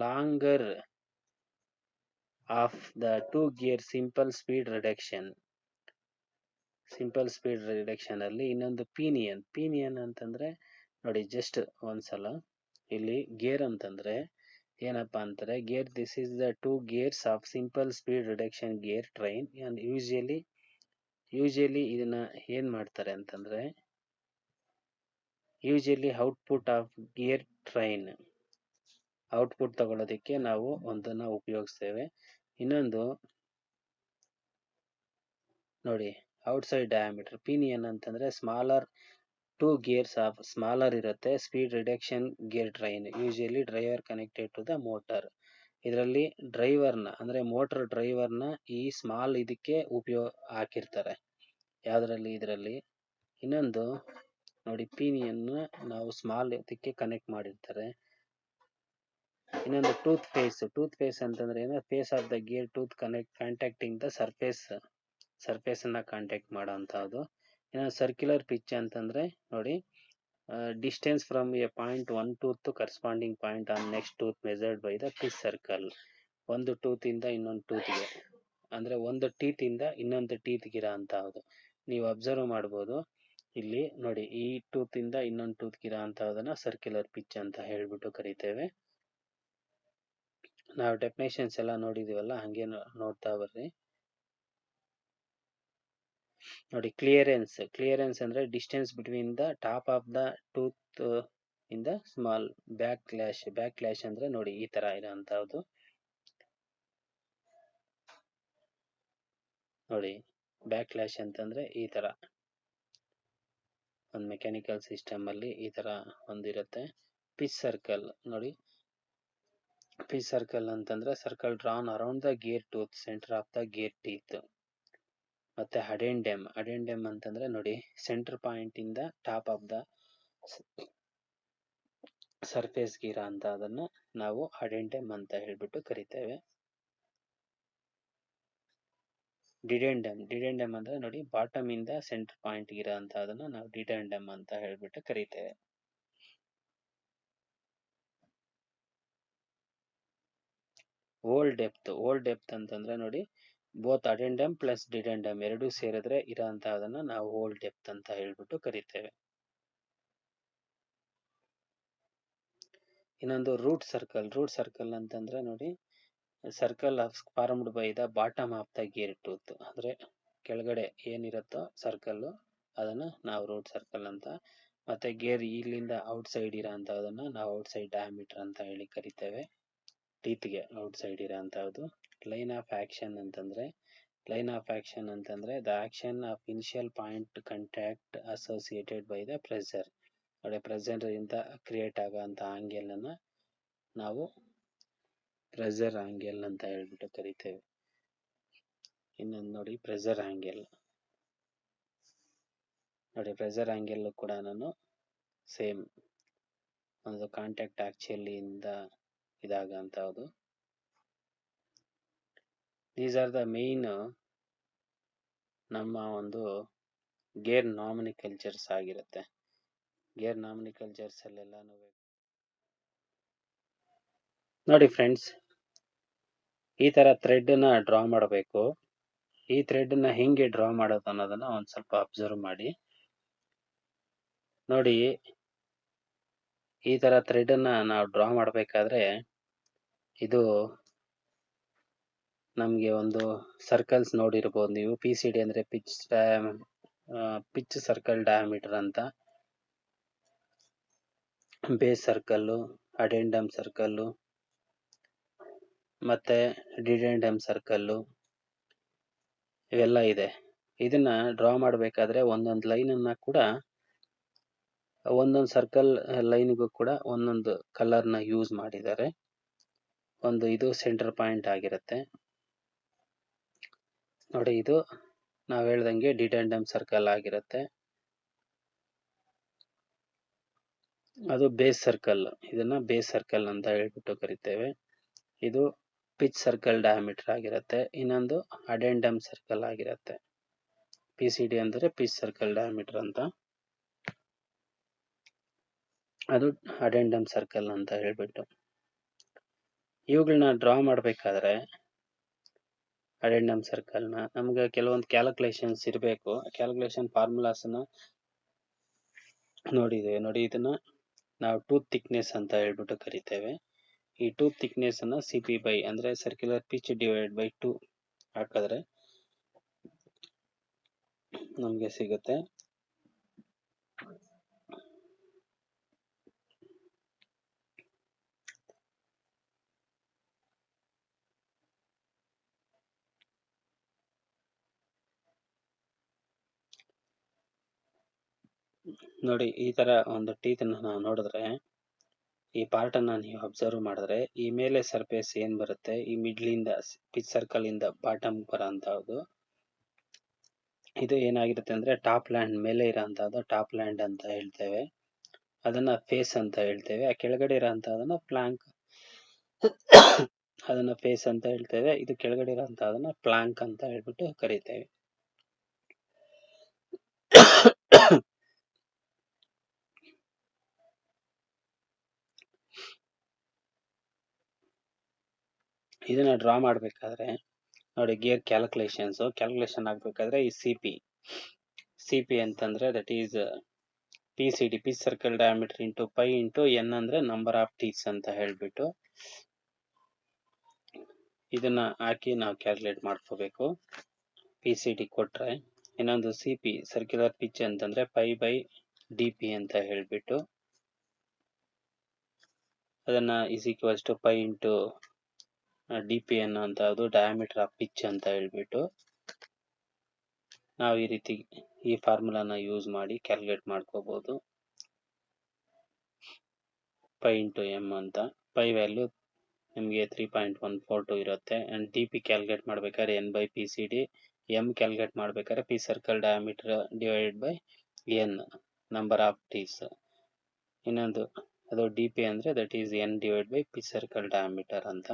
longer of the two gear simple speed reduction ಅಲ್ಲಿ. ಇನ್ನೊಂದು ಪೀನಿಯನ್ ಅಂತಂದ್ರೆ ನೋಡಿ ಜಸ್ಟ್ ಒಂದ್ಸಲ ಇಲ್ಲಿ ಗೇರ್ ಅಂತಂದ್ರೆ ಏನಪ್ಪಾ ಅಂತಾರೆ, gear this is the two gears of simple speed reduction gear train. And usually ಇದನ್ನ ಏನ್ ಮಾಡ್ತಾರೆ ಅಂತಂದ್ರೆ, usually output of gear train output ತಗೊಳ್ಳೋದಕ್ಕೆ ನಾವು ಒಂದನ್ನ ಉಪಯೋಗಿಸ್ತೇವೆ. ಇನ್ನೊಂದು ನೋಡಿ ಔಟ್ಸೈಡ್ ಡಯಾಮೀಟರ್. ಪಿನಿಯನ್ ಅಂತಂದ್ರೆ smaller two gears of smaller ಇರುತ್ತೆ speed reduction gear train, usually driver connected to the motor. ಇದರಲ್ಲಿ ಡ್ರೈವರ್ನ ಅಂದ್ರೆ ಮೋಟರ್ ಡ್ರೈವರ್ನ ಈ ಸ್ಮಾಲ್ ಇದಕ್ಕೆ ಹಾಕಿರ್ತಾರೆ ಯಾವ್ದ್ರಲ್ಲಿ, ಇದರಲ್ಲಿ. ಇನ್ನೊಂದು ನೋಡಿ ಪಿನಿಯನ್ ನಾವು ಸ್ಮಾಲ್ ಇದಕ್ಕೆ ಕನೆಕ್ಟ್ ಮಾಡಿರ್ತಾರೆ. ಇನ್ನೊಂದು ಟೂತ್ ಫೇಸ್ ಅಂತಂದ್ರೆ ಏನು, face of the gear tooth contacting the surface ಅನ್ನ ಕಾಂಟ್ಯಾಕ್ಟ್ ಮಾಡೋಂಥದ್ದು. ಇನ್ನೊಂದು ಸರ್ಕ್ಯುಲರ್ ಪಿಚ್ ಅಂತಂದ್ರೆ ನೋಡಿ distance from a point one tooth to corresponding point on next tooth measured by the pitch circle. ಒಂದು ಟೂತ್ ಇಂದ ಇನ್ನೊಂದು ಟೂತ್ಗೆ ಅಂದ್ರೆ ಒಂದು ಟೀತ್ ಇಂದ ಇನ್ನೊಂದು ಟೀತ್ಗೆ ಇರೋ ಅಂತಹದ್ದು ನೀವು ಅಬ್ಸರ್ವ್ ಮಾಡ್ಬೋದು. ಇಲ್ಲಿ ನೋಡಿ ಈ ಟೂತ್ ಇಂದ ಇನ್ನೊಂದು ಟೂತ್ಗೆ ಇರೋ ಅಂತಹದನ್ನ ಸರ್ಕ್ಯುಲರ್ ಪಿಚ್ ಅಂತ ಹೇಳ್ಬಿಟ್ಟು ಕರಿತೇವೆ. ನಾವು ಡೆಫಿನೇಷನ್ಸ್ ಎಲ್ಲ ನೋಡಿದೀವಲ್ಲ, ಹಂಗೆ ನೋಡ್ತಾ ಬರ್ರಿ. ನೋಡಿ ಕ್ಲಿಯರೆನ್ಸ್ ಅಂದ್ರೆ distance between the top of the tooth in the small. Back clash ಅಂದ್ರೆ ನೋಡಿ ಈ ತರ ಇರೋಂಥದ್ದು. ನೋಡಿ. ಬ್ಯಾಕ್ಲ್ಯಾಶ್ ಅಂತಂದ್ರೆ ಈ ತರ ಒಂದು ಮೆಕ್ಯಾನಿಕಲ್ ಸಿಸ್ಟಮ್ ಅಲ್ಲಿ ಈ ತರ ಒಂದಿರುತ್ತೆ. ಪಿಚ್ ಸರ್ಕಲ್ ನೋಡಿ. ಪಿಚ್ ಸರ್ಕಲ್ ಅಂತಂದ್ರೆ circle drawn around the gear tooth centre of the gear teeth. ಮತ್ತೆ ಅಡೆಂಡೆಮ್ ಅಂತಂದ್ರೆ ನೋಡಿ, ಸೆಂಟರ್ ಪಾಯಿಂಟ್ ಇಂದ ಟಾಪ್ ಆಫ್ ದ ಸರ್ಫೇಸ್ ಗೀರ ಅಂತ ಅದನ್ನ ನಾವು ಅಡೆಂಡೆಮ್ ಅಂತ ಹೇಳ್ಬಿಟ್ಟು ಕರಿತೇವೆ. ಡಿಡೆಂಡಮ್ ಅಂದ್ರೆ ನೋಡಿ, ಬಾಟಮ್ ಇಂದ ಸೆಂಟರ್ ಪಾಯಿಂಟ್ ಗಿರ ಅಂತ ಅದನ್ನ ನಾವು ಡಿಡೆಂಡಮ್ ಅಂತ ಹೇಳ್ಬಿಟ್ಟು ಕರಿತೇವೆ. ಓಲ್ ಡೆಪ್ತ್ ಅಂತಂದ್ರೆ ನೋಡಿ, ಬೋತ್ ಅಡೆಂಡಮ್ ಪ್ಲಸ್ ಡಿಡೆಂಡಮ್ ಎರಡೂ ಸೇರಿದ್ರೆ ಇರೋ ಅಂತ ಅದನ್ನ ನಾವು ಓಲ್ ಡೆಪ್ತ್ ಅಂತ ಹೇಳ್ಬಿಟ್ಟು ಕರಿತೇವೆ. ಇನ್ನೊಂದು ರೂಟ್ ಸರ್ಕಲ್ ಅಂತಂದ್ರೆ ನೋಡಿ, circle formed by the bottom of the gear tooth. ಅಂದ್ರೆ ಕೆಳಗಡೆ ಏನಿರುತ್ತೋ ಸರ್ಕಲ್ ಅದನ್ನ ನಾವು ರೂಟ್ ಸರ್ಕಲ್ ಅಂತ. ಮತ್ತೆ ಗೇರ್ ಇಲ್ಲಿಂದ ಔಟ್ ಸೈಡ್ ಇರೋ ಅಂತದನ್ನ ನಾವು ಔಟ್ ಸೈಡ್ ಡಯಾಮೀಟರ್ ಅಂತ ಹೇಳಿ ಕರಿತೇವೆ. ಟೀತ್ಗೆ ಔಟ್ ಸೈಡ್ ಇರೋ ಅಂತದ್ದು. ಲೈನ್ ಆಫ್ ಆಕ್ಷನ್ ಅಂತಂದ್ರೆ the action of initial point contact associated by the pressure. ನೋಡಿ, ಪ್ರೆಷರ್ ಇಂದ ಕ್ರಿಯೇಟ್ ಆಗೋಂಥ ಆಂಗಲ್ ಅನ್ನ ನಾವು ಪ್ರೆಷರ್ ಆಂಗಲ್ ಅಂತ ಹೇಳ್ಬಿಟ್ಟು ಕರಿತೇವೆ. ಇನ್ನೊಂದು ನೋಡಿ, ಪ್ರೆಷರ್ ಆಂಗಲ್ ಕೂಡ ನಾನು ಸೇಮ್ ಒಂದು ಕಾಂಟ್ಯಾಕ್ಟ್ ಆಕ್ಚುಲಿ ಇಂದ ಇದಾಗಂತದ್ದು. ದೀಸ್ ಆರ್ ದ ಮೇನ್ ನಮ್ಮ ಒಂದು ಗೇರ್ ನಾಮಿನಿಕಲ್ಚರ್ಸ್ ಆಗಿರುತ್ತೆ. ಗೇರ್ ನಾಮಿನಿಕಲ್ಚರ್ಸ್ ಅಲ್ಲೆಲ್ಲ ನೋಡಿ ಫ್ರೆಂಡ್ಸ್, ಈ ತರ ಥ್ರೆಡ್ ನ ಡ್ರಾ ಮಾಡಬೇಕು. ಈ ಥ್ರೆಡ್ ನ ಹೆಂಗೆ ಡ್ರಾ ಮಾಡೋದು ಅನ್ನೋದನ್ನ ಒಂದ್ ಸ್ವಲ್ಪ ಅಬ್ಸರ್ವ್ ಮಾಡಿ. ನೋಡಿ, ಈ ತರ ಥ್ರೆಡ್ ನ ನಾವು ಡ್ರಾ ಮಾಡಬೇಕಾದ್ರೆ ಇದು ನಮ್ಗೆ ಒಂದು ಸರ್ಕಲ್ಸ್ ನೋಡಿರ್ಬೋದು ನೀವು. PCD ಅಂದ್ರೆ ಪಿಚ್ ಸರ್ಕಲ್ ಡಯಾಮೀಟರ್ ಅಂತ, ಬೇಸ್ ಸರ್ಕಲ್ಲು, ಅಡೆಂಡಮ್ ಸರ್ಕಲ್ಲು, ಮತ್ತೆ ಡಿಡೆಂಡಮ್ ಸರ್ಕಲ್ಲು ಇವೆಲ್ಲ ಇದೆ. ಇದನ್ನ ಡ್ರಾ ಮಾಡಬೇಕಾದ್ರೆ ಒಂದೊಂದು ಲೈನ್ ಅನ್ನ ಕೂಡ ಒಂದೊಂದು ಸರ್ಕಲ್ ಲೈನ್ಗೂ ಕೂಡ ಒಂದೊಂದು ಕಲರ್ ನ ಯೂಸ್ ಮಾಡಿದ್ದಾರೆ. ಒಂದು ಇದು ಸೆಂಟರ್ ಪಾಯಿಂಟ್ ಆಗಿರುತ್ತೆ ನೋಡಿ. ಇದು ನಾವ್ ಹೇಳ್ದಂಗೆ ಡಿಡೆಂಡಮ್ ಸರ್ಕಲ್ ಆಗಿರುತ್ತೆ. ಅದು ಬೇಸ್ ಸರ್ಕಲ್. ಇದನ್ನ ಬೇಸ್ ಸರ್ಕಲ್ ಅಂತ ಹೇಳ್ಬಿಟ್ಟು ಕರಿತೇವೆ. ಇದು ಪಿಚ್ ಸರ್ಕಲ್ ಡಯಾಮೀಟರ್ ಆಗಿರುತ್ತೆ. ಇನ್ನೊಂದು ಅಡೆಂಡಮ್ ಸರ್ಕಲ್ ಆಗಿರುತ್ತೆ. PCD ಅಂದ್ರೆ ಪಿಚ್ ಸರ್ಕಲ್ ಡಯಾಮೀಟರ್ ಅಂತ, ಅದು ಅಡೆಂಡಮ್ ಸರ್ಕಲ್ ಅಂತ ಹೇಳ್ಬಿಟ್ಟು. ಇವುಗಳನ್ನ ಡ್ರಾ ಮಾಡಬೇಕಾದ್ರೆ ಅಡೆಂಡಮ್ ಸರ್ಕಲ್ ನ ನಮ್ಗೆ ಕೆಲವೊಂದು ಕ್ಯಾಲ್ಕುಲೇಷನ್ಸ್ ಇರಬೇಕು. ಕ್ಯಾಲ್ಕುಲೇಷನ್ ಫಾರ್ಮುಲಾಸ್ ನೋಡಿದ್ದೇವೆ ನೋಡಿ. ಇದನ್ನ ನಾವು ಟೂತ್ ಥಿಕ್ನೆಸ್ ಅಂತ ಹೇಳ್ಬಿಟ್ಟು ಕರಿತೇವೆ. ಈ ಟೂತ್ ಥಿಕ್ನೆಸ್ ಅನ್ನ CP ಬೈ ಅಂದ್ರೆ ಸರ್ಕ್ಯುಲರ್ ಪಿಚ್ ಡಿವೈಡ್ ಬೈ 2 ಹಾಕಿದ್ರೆ ನಮ್ಗೆ ಸಿಗುತ್ತೆ. ನೋಡಿ, ಈ ತರ ಒಂದು ಟೀತ್ ಅನ್ನ ನಾವು ನೋಡಿದ್ರೆ, ಈ ಪಾರ್ಟ್ ಅನ್ನ ನೀವು ಅಬ್ಸರ್ವ್ ಮಾಡಿದ್ರೆ, ಈ ಮೇಲೆ ಸರ್ಫೇಸ್ ಏನ್ ಬರುತ್ತೆ, ಈ ಮಿಡ್ಲಿಂದ ಪಿಚ್ ಸರ್ಕಲ್ ಇಂದ ಬಾಟಮ್ ಬರೋಂತಹದ್ದು, ಇದು ಏನಾಗಿರುತ್ತೆ ಅಂದ್ರೆ ಟಾಪ್ ಲ್ಯಾಂಡ್ ಮೇಲೆ ಇರೋಂತಹದ್ದು ಟಾಪ್ ಲ್ಯಾಂಡ್ ಅಂತ ಹೇಳ್ತೇವೆ. ಅದನ್ನ ಫೇಸ್ ಅಂತ ಹೇಳ್ತೇವೆ. ಆ ಕೆಳಗಡೆ ಇರೋಂತಹದನ್ನ ಅದನ್ನ ಫೇಸ್ ಅಂತ ಹೇಳ್ತೇವೆ. ಇದು ಕೆಳಗಡೆ ಇರೋಂತಹದನ್ನ ಪ್ಲಾಂಕ್ ಅಂತ ಹೇಳ್ಬಿಟ್ಟು ಕರಿತೇವೆ. ಇದನ್ನ ಡ್ರಾ ಮಾಡ್ಬೇಕಾದ್ರೆ ನೋಡಿ, ಗೇರ್ ಕ್ಯಾಲ್ಕುಲೇಷನ್ ಆಗ್ಬೇಕಾದ್ರೆ ಈ CP ಅಂತಂದ್ರೆ that is PCD pitch circle diameter into pi into N ಅಂದ್ರೆ ನಂಬರ್ ಆಫ್ ಟೀತ್ಸ್ ಅಂತ ಹೇಳ್ಬಿಟ್ಟು ಇದನ್ನ ಹಾಕಿ ನಾವು ಕ್ಯಾಲ್ಕುಲೇಟ್ ಮಾಡ್ಕೋಬೇಕು. PCD ಕೊಟ್ರೆ, ಇನ್ನೊಂದು CP ಸರ್ಕ್ಯುಲರ್ ಪಿಚ್ ಅಂತಂದ್ರೆ ಪೈ ಬೈ DP ಅಂತ ಹೇಳ್ಬಿಟ್ಟು ಅದನ್ನ is equals to pi into DP ಅನ್ನೋಂಥದ್ದು ಡಯಾಮೀಟರ್ ಆಫ್ ಪಿಚ್ ಅಂತ ಹೇಳ್ಬಿಟ್ಟು ನಾವು ಈ ರೀತಿ ಈ ಫಾರ್ಮುಲಾನ ಯೂಸ್ ಮಾಡಿ ಕ್ಯಾಲ್ಕುಲೇಟ್ ಮಾಡ್ಕೋಬಹುದು. ಪೈ ಇಂಟು ಎಮ್ ಅಂತ. ಪೈ ವ್ಯಾಲ್ಯೂ ನಿಮಗೆ 3.142 ಇರುತ್ತೆ. ಆ್ಯಂಡ್ ಡಿ ಪಿ ಕ್ಯಾಲ್ಕುಲೇಟ್ ಮಾಡಬೇಕಾದ್ರೆ N by P C D, M calculate ಮಾಡಬೇಕಾದ್ರೆ P circle diameter divided by N number of teeth. ಇನ್ನೊಂದು ಅದು ಡಿ ಪಿ ಅಂದರೆ that is N divide by P circle diameter ಅಂತ.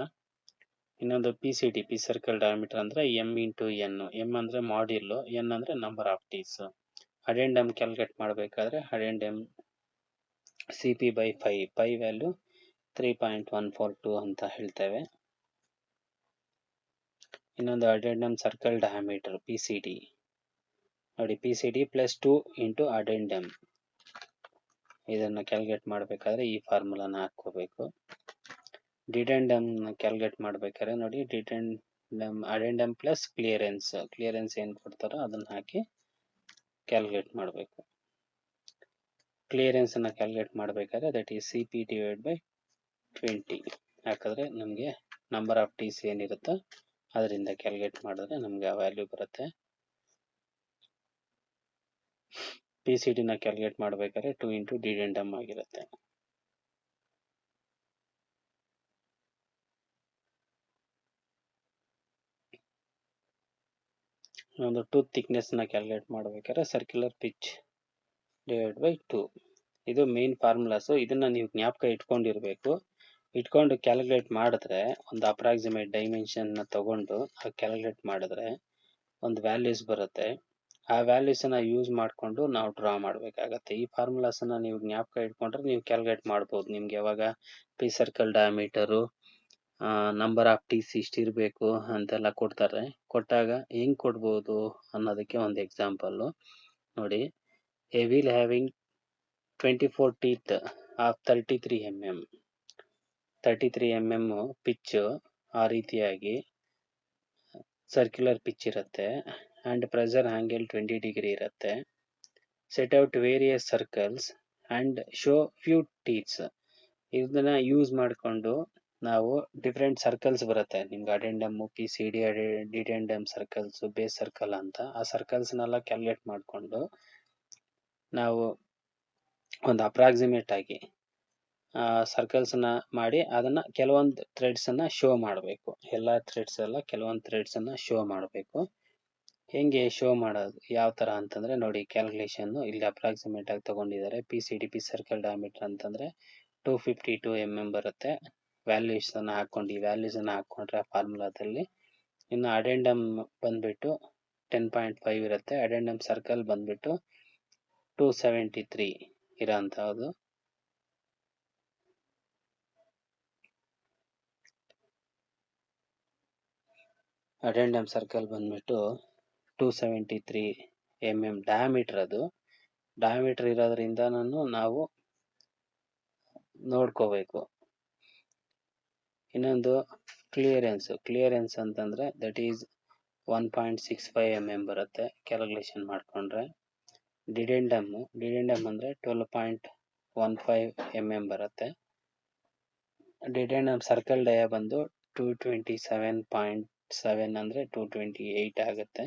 ಇನ್ನೊಂದು P C D, P circle diameter ಅಂದರೆ M into N. M ಅಂದರೆ module, N ಅಂದರೆ number of teeth. Addendum calculate ಮಾಡಬೇಕಾದ್ರೆ addendum C P by pi, pi value 3.142 ಅಂತ ಹೇಳ್ತೇವೆ. ಇನ್ನೊಂದು addendum circle diameter P C D ನೋಡಿ, P C D plus 2 into addendum. ಇದನ್ನು calculate ಮಾಡಬೇಕಾದ್ರೆ ಈ ಫಾರ್ಮುಲಾನ ಹಾಕ್ಕೋಬೇಕು. ಡಿಡೆಂಡಮ್ ಕ್ಯಾಲ್ಕುಲೇಟ್ ಮಾಡಬೇಕಾದ್ರೆ ನೋಡಿ, ಅಡೆಂಡಮ್ ಪ್ಲಸ್ ಕ್ಲಿಯರೆನ್ಸ್ ಏನು ಕೊಡ್ತಾರೋ ಅದನ್ನು ಹಾಕಿ ಕ್ಯಾಲ್ಕುಲೇಟ್ ಮಾಡಬೇಕು. ಕ್ಲಿಯರೆನ್ಸ್ ಅನ್ನು ಕ್ಯಾಲ್ಕುಲೇಟ್ ಮಾಡಬೇಕಾದ್ರೆ that is C P divide by 20 ಹಾಕಿದ್ರೆ ನಮಗೆ ನಂಬರ್ ಆಫ್ ಟೀಸ್ ಏನಿರುತ್ತೋ ಅದರಿಂದ ಕ್ಯಾಲ್ಕುಲೇಟ್ ಮಾಡಿದ್ರೆ ನಮಗೆ ಆ ವ್ಯಾಲ್ಯೂ ಬರುತ್ತೆ. ಪಿ ಸಿ ಡಿನ ಕ್ಯಾಲ್ಕುಲೇಟ್ ಮಾಡಬೇಕಾದ್ರೆ 2 ಇಂಟು ಡಿಡೆಂಡಮ್ ಆಗಿರುತ್ತೆ. ಒಂದು ಟೂತ್ ಥಿಕ್ನೆಸ್ನ ಕ್ಯಾಲ್ಕುಲೇಟ್ ಮಾಡಬೇಕಾದ್ರೆ ಸರ್ಕ್ಯುಲರ್ ಪಿಚ್ ಡಿವೈಡ್ ಬೈ 2. ಇದು ಮೇನ್ ಫಾರ್ಮುಲಾಸು. ಇದನ್ನು ನೀವು ಜ್ಞಾಪಕ ಇಟ್ಕೊಂಡಿರಬೇಕು. ಇಟ್ಕೊಂಡು ಕ್ಯಾಲ್ಕುಲೇಟ್ ಮಾಡಿದ್ರೆ ಒಂದು ಅಪ್ರಾಕ್ಸಿಮೇಟ್ ಡೈಮೆನ್ಷನ್ನ ತಗೊಂಡು ಕ್ಯಾಲ್ಕುಲೇಟ್ ಮಾಡಿದ್ರೆ ಒಂದು ವ್ಯಾಲ್ಯೂಸ್ ಬರುತ್ತೆ. ಆ ವ್ಯಾಲ್ಯೂಸನ್ನು ಯೂಸ್ ಮಾಡಿಕೊಂಡು ನಾವು ಡ್ರಾ ಮಾಡಬೇಕಾಗತ್ತೆ. ಈ ಫಾರ್ಮುಲಾಸನ್ನು ನೀವು ಜ್ಞಾಪಕ ಇಟ್ಕೊಂಡ್ರೆ ನೀವು ಕ್ಯಾಲ್ಕುಲೇಟ್ ಮಾಡ್ಬೋದು. ನಿಮ್ಗೆ ಯಾವಾಗ P circle diameter, number of teeth ಇಷ್ಟಿರಬೇಕು ಅಂತೆಲ್ಲ ಕೊಡ್ತಾರೆ. ಕೊಟ್ಟಾಗ ಹೆಂಗೆ ಕೊಡ್ಬೋದು ಅನ್ನೋದಕ್ಕೆ ಒಂದು ಎಕ್ಸಾಂಪಲ್ಲು ನೋಡಿ. A wheel having 24 teeth of 33 mm. 33 mm pitch ಆ ರೀತಿಯಾಗಿ ಸರ್ಕ್ಯುಲರ್ ಪಿಚ್ ಇರುತ್ತೆ. ಆ್ಯಂಡ್ ಪ್ರೆಷರ್ ಆ್ಯಂಗಲ್ 20 ಡಿಗ್ರಿ ಇರುತ್ತೆ. Set out various circles and show few teeths. ಇದನ್ನ ಯೂಸ್ ಮಾಡಿಕೊಂಡು ನಾವು ಡಿಫ್ರೆಂಟ್ ಸರ್ಕಲ್ಸ್ ಬರುತ್ತೆ ನಿಮ್ಗೆ. Addendum, P C D, dedendum circles, base circle ಅಂತ. ಆ ಸರ್ಕಲ್ಸ್ನೆಲ್ಲ ಕ್ಯಾಲ್ಕುಲೇಟ್ ಮಾಡಿಕೊಂಡು ನಾವು ಒಂದು ಅಪ್ರಾಕ್ಸಿಮೇಟ್ ಆಗಿ ಸರ್ಕಲ್ಸ್ನ ಮಾಡಿ ಅದನ್ನು ಕೆಲವೊಂದು ಥ್ರೆಡ್ಸನ್ನು ಶೋ ಮಾಡಬೇಕು. ಎಲ್ಲ ಥ್ರೆಡ್ಸ್ ಎಲ್ಲ ಕೆಲವೊಂದು ಥ್ರೆಡ್ಸನ್ನು ಶೋ ಮಾಡಬೇಕು. ಹೆಂಗೆ ಶೋ ಮಾಡೋದು ಯಾವ ಥರ ಅಂತಂದರೆ ನೋಡಿ, ಕ್ಯಾಲ್ಕುಲೇಷನ್ನು ಇಲ್ಲಿ ಅಪ್ರಾಕ್ಸಿಮೇಟ್ ಆಗಿ ತೊಗೊಂಡಿದ್ದಾರೆ. P C D, P circle diameter ಅಂತಂದರೆ 252 mm ಬರುತ್ತೆ. ವ್ಯಾಲ್ಯೂಸನ್ನು ಹಾಕ್ಕೊಂಡು ಈ ವ್ಯಾಲ್ಯೂಸನ್ನು ಹಾಕ್ಕೊಂಡ್ರೆ ಆ ಫಾರ್ಮುಲಾದಲ್ಲಿ. ಇನ್ನು ಅಡೆಂಡಮ್ ಬಂದುಬಿಟ್ಟು 10.5 ಇರುತ್ತೆ. ಅಡೆಂಡಮ್ ಸರ್ಕಲ್ ಬಂದುಬಿಟ್ಟು 273 ಇರೋಂಥದ್ದು. ಅಡೆಂಡಮ್ ಸರ್ಕಲ್ ಬಂದುಬಿಟ್ಟು 273 mm ಡಯಾಮೀಟರ್. ಅದು ಡಯಾಮೀಟರ್ ಇರೋದ್ರಿಂದ ನಾವು ನೋಡ್ಕೋಬೇಕು. ಇನ್ನೊಂದು ಕ್ಲಿಯರೆನ್ಸ್ ಅಂತಂದರೆ ದಟ್ ಈಸ್ 1.65 mm ಬರುತ್ತೆ ಕ್ಯಾಲ್ಕುಲೇಷನ್ ಮಾಡಿಕೊಂಡ್ರೆ. ಡಿಡೆಂಡಮ್ ಅಂದರೆ 12.15 mm ಬರುತ್ತೆ. ಡಿಡೆಂಡಮ್ ಸರ್ಕಲ್ ಡಯಾ ಬಂದು 227.7 ಅಂದರೆ 228 ಆಗುತ್ತೆ.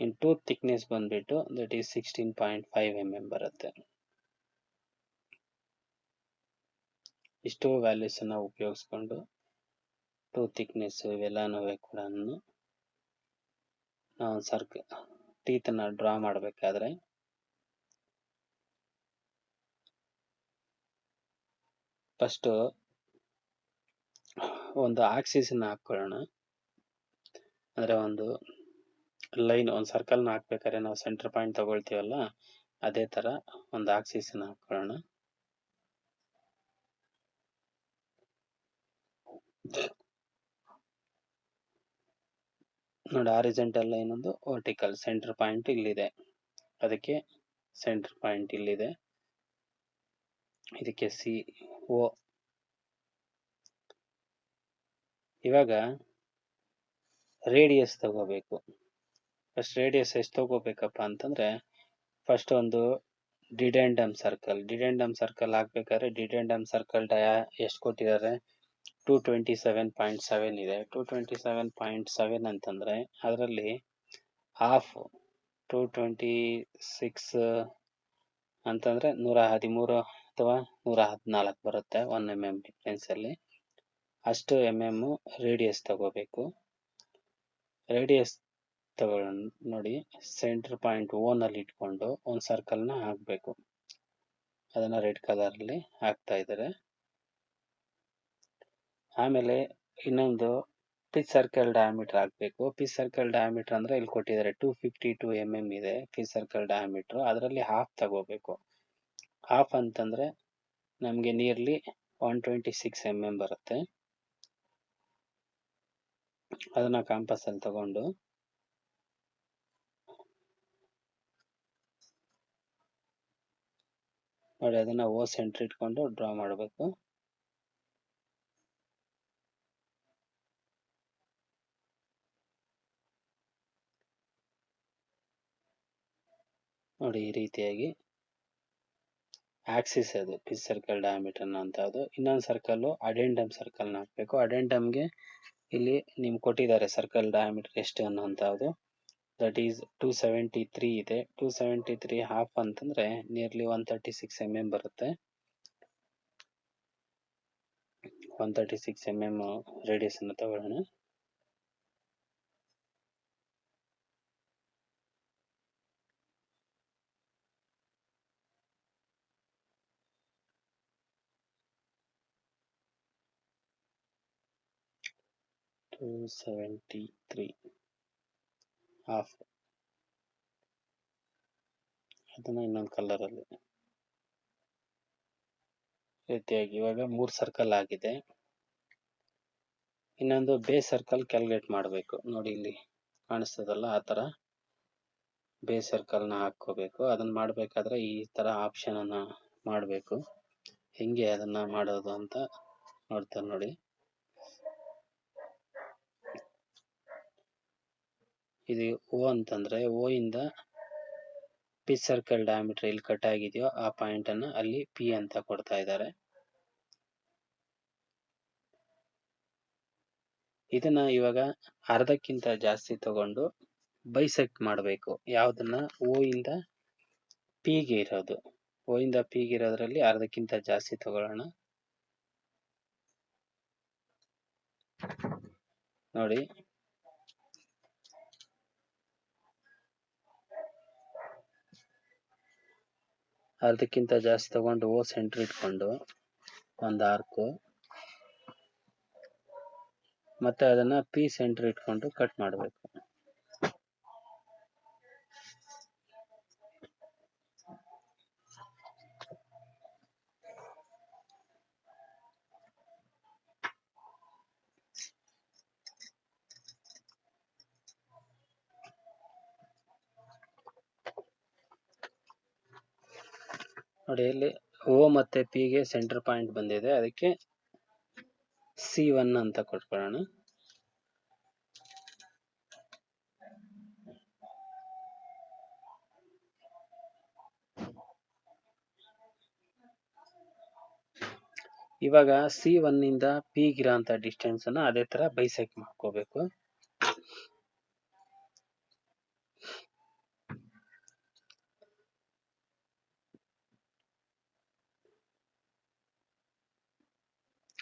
ಇನ್ ಟೂತ್ ಥಿಕ್ನೆಸ್ ಬಂದುಬಿಟ್ಟು ದಟ್ ಈಸ್ 16.5 mm ಬರುತ್ತೆ. ಇಷ್ಟು ವ್ಯಾಲ್ಯೂಸನ್ನು ಉಪಯೋಗಿಸ್ಕೊಂಡು ಟೂತ್ ಥಿಕ್ನೆಸ್ಸು ಇವೆಲ್ಲನೂ ಕೂಡ ನಾವು ಟೀತನ್ನು ಡ್ರಾ ಮಾಡಬೇಕಾದ್ರೆ ಫಸ್ಟು ಒಂದು ಆಕ್ಸಿಸನ್ನು ಹಾಕ್ಕೊಳ್ಳೋಣ. ಅಂದರೆ ಒಂದು ಲೈನ್, ಒಂದು ಸರ್ಕಲ್ನ ಹಾಕ್ಬೇಕಾದ್ರೆ ನಾವು ಸೆಂಟರ್ ಪಾಯಿಂಟ್ ತಗೊಳ್ತೀವಲ್ಲ, ಅದೇ ಥರ ಒಂದು ಆಕ್ಸಿಸನ್ನು ಹಾಕ್ಕೊಳ್ಳೋಣ. ನೋಡಿ, ಹಾರಿಜಾಂಟಲ್ ಲೈನ್ ಒಂದು, ವರ್ಟಿಕಲ್ ಸೆಂಟರ್ ಪಾಯಿಂಟ್ ಇಲ್ಲಿದೆ. ಅದಕ್ಕೆ ಸೆಂಟರ್ ಪಾಯಿಂಟ್ ಇಲ್ಲಿದೆ. ಇದಕ್ಕೆ ಸಿ ಓ. ಇವಾಗ ರೇಡಿಯಸ್ ತಗೋಬೇಕು. ಫಸ್ಟ್ ರೇಡಿಯಸ್ ಎಷ್ಟು ತಗೋಬೇಕಪ್ಪ ಅಂತಂದರೆ, ಫಸ್ಟ್ ಒಂದು ಡಿಡೆಂಡಮ್ ಸರ್ಕಲ್ ಹಾಕ್ಬೇಕಾದ್ರೆ ಡಿಡೆಂಡಮ್ ಸರ್ಕಲ್ ಡಯಾ ಎಷ್ಟು ಕೊಟ್ಟಿದ್ದಾರೆ, 227.7 ಇದೆ. 227.7 ಅಂತಂದರೆ ಅದರಲ್ಲಿ ಹಾಫ್ 226 ಅಂತಂದರೆ 113 ಅಥವಾ 114 ಬರುತ್ತೆ 1 mm ಡಿಫ್ರೆನ್ಸಲ್ಲಿ. ಅಷ್ಟು mm ರೇಡಿಯಸ್ ತಗೋಬೇಕು. ರೇಡಿಯಸ್ ತಗೊಂಡು ನೋಡಿ, ಸೆಂಟರ್ ಪಾಯಿಂಟ್ ಓನಲ್ಲಿ ಇಟ್ಕೊಂಡು ಒಂದು ಸರ್ಕಲ್ನ ಹಾಕಬೇಕು. ಅದನ್ನು ರೆಡ್ ಕಲರಲ್ಲಿ ಹಾಕ್ತಾ ಇದ್ದಾರೆ. ಆಮೇಲೆ ಇನ್ನೊಂದು ಪಿಚ್ ಸರ್ಕಲ್ ಡಯಾಮೀಟರ್ ಹಾಕಬೇಕು. ಪಿಚ್ ಸರ್ಕಲ್ ಡಯಾಮೀಟರ್ ಅಂದರೆ ಇಲ್ಲಿ ಕೊಟ್ಟಿದ್ದಾರೆ 252 mm ಇದೆ ಪಿಚ್ ಸರ್ಕಲ್ ಡಯಾಮೀಟ್ರು. ಅದರಲ್ಲಿ ಹಾಫ್ ತಗೋಬೇಕು. ಹಾಫ್ ಅಂತಂದರೆ ನಮಗೆ ನಿಯರ್ಲಿ 126 mm ಬರುತ್ತೆ. ಅದನ್ನು ಕಾಂಪಸಲ್ಲಿ ತಗೊಂಡು ನೋಡಿ, ಅದನ್ನು ಓ ಸೆಂಟ್ರ್ ಇಟ್ಕೊಂಡು ಡ್ರಾ ಮಾಡಬೇಕು. ನೋಡಿ, ಈ ರೀತಿಯಾಗಿ ಆಕ್ಸಿಸ್ ಅದು ಪಿಚ್ ಸರ್ಕಲ್ ಡಯಾಮೀಟರ್ ಅನ್ನೋಂಥದ್ದು. ಇನ್ನೊಂದು ಸರ್ಕಲ್ಲು ಅಡೆಂಡಮ್ ಸರ್ಕಲ್ನ ಹಾಕಬೇಕು. ಅಡೆಂಡಮ್ಗೆ ಇಲ್ಲಿ ನಿಮ್ಗೆ ಕೊಟ್ಟಿದ್ದಾರೆ ಸರ್ಕಲ್ ಡಯಾಮೀಟರ್ ಎಷ್ಟು ಅನ್ನೋಂಥದ್ದು. ದಟ್ ಈಸ್ 273 ಇದೆ. 273 ಹಾಫ್ ಅಂತಂದರೆ ನಿಯರ್ಲಿ 136 mm ಬರುತ್ತೆ. 136 mm ರೇಡಿಯಸ್ ಅನ್ನು ತಗೊಳ್ಳೋಣ. ಹಾಫ್ ಅದನ್ನು ಇನ್ನೊಂದು ಕಲರಲ್ಲಿ ರೀತಿಯಾಗಿ ಇವಾಗ 3 ಸರ್ಕಲ್ ಆಗಿದೆ. ಇನ್ನೊಂದು ಬೇಸ್ ಸರ್ಕಲ್ ಕ್ಯಾಲ್ಕುಲೇಟ್ ಮಾಡಬೇಕು. ನೋಡಿ, ಇಲ್ಲಿ ಕಾಣಿಸ್ತದಲ್ಲ, ಆ ಥರ ಬೇಸ್ ಸರ್ಕಲ್ನ ಹಾಕ್ಕೋಬೇಕು. ಅದನ್ನು ಮಾಡಬೇಕಾದ್ರೆ ಈ ಥರ ಆಪ್ಷನನ್ನು ಮಾಡಬೇಕು. ಹೆಂಗೆ ಅದನ್ನು ಮಾಡೋದು ಅಂತ ನೋಡ್ತಾರೆ ನೋಡಿ. ಇದು ಓ ಅಂತಂದರೆ ಓ ಇಂದ ಪಿಚ್ ಸರ್ಕಲ್ ಡಯಾಮೀಟರ್ ಎಲ್ಲಿ ಕಟ್ ಆಗಿದೆಯೋ ಆ ಪಾಯಿಂಟನ್ನು ಅಲ್ಲಿ ಪಿ ಅಂತ ಕೊಡ್ತಾ ಇದ್ದಾರೆ. ಇದನ್ನ ಇವಾಗ ಅರ್ಧಕ್ಕಿಂತ ಜಾಸ್ತಿ ತಗೊಂಡು ಬೈಸೆಕ್ಟ್ ಮಾಡಬೇಕು. ಯಾವುದನ್ನ ಓ ಇಂದ ಪಿಗೆ ಇರೋದು, ಓ ಇಂದ ಪಿಗೆ ಇರೋದ್ರಲ್ಲಿ ಅರ್ಧಕ್ಕಿಂತ ಜಾಸ್ತಿ ತಗೊಳ್ಳೋಣ. ನೋಡಿ, ಅರ್ಧಕ್ಕಿಂತ ಜಾಸ್ತಿ ತಗೊಂಡು ಓ ಸೆಂಟ್ರ್ ಇಟ್ಕೊಂಡು ಒಂದು ಆರ್ಕು, ಮತ್ತೆ ಅದನ್ನ ಪಿ ಸೆಂಟ್ರ್ ಇಟ್ಕೊಂಡು ಕಟ್ ಮಾಡಬೇಕು. ನೋಡಿ, ಇಲ್ಲಿ ಓ ಮತ್ತೆ ಪಿಗೆ ಸೆಂಟರ್ ಪಾಯಿಂಟ್ ಬಂದಿದೆ. ಅದಕ್ಕೆ C1 ಅಂತ ಕೊಟ್ಕೊಳ್ಳೋಣ. ಇವಾಗ C1 ಇಂದ ಪಿಗಿರೋ ಅಂತ ಡಿಸ್ಟೆನ್ಸ್ ಅನ್ನ ಅದೇ ತರ ಬೈಸೆಕ್ಟ್ ಮಾಡ್ಕೋಬೇಕು.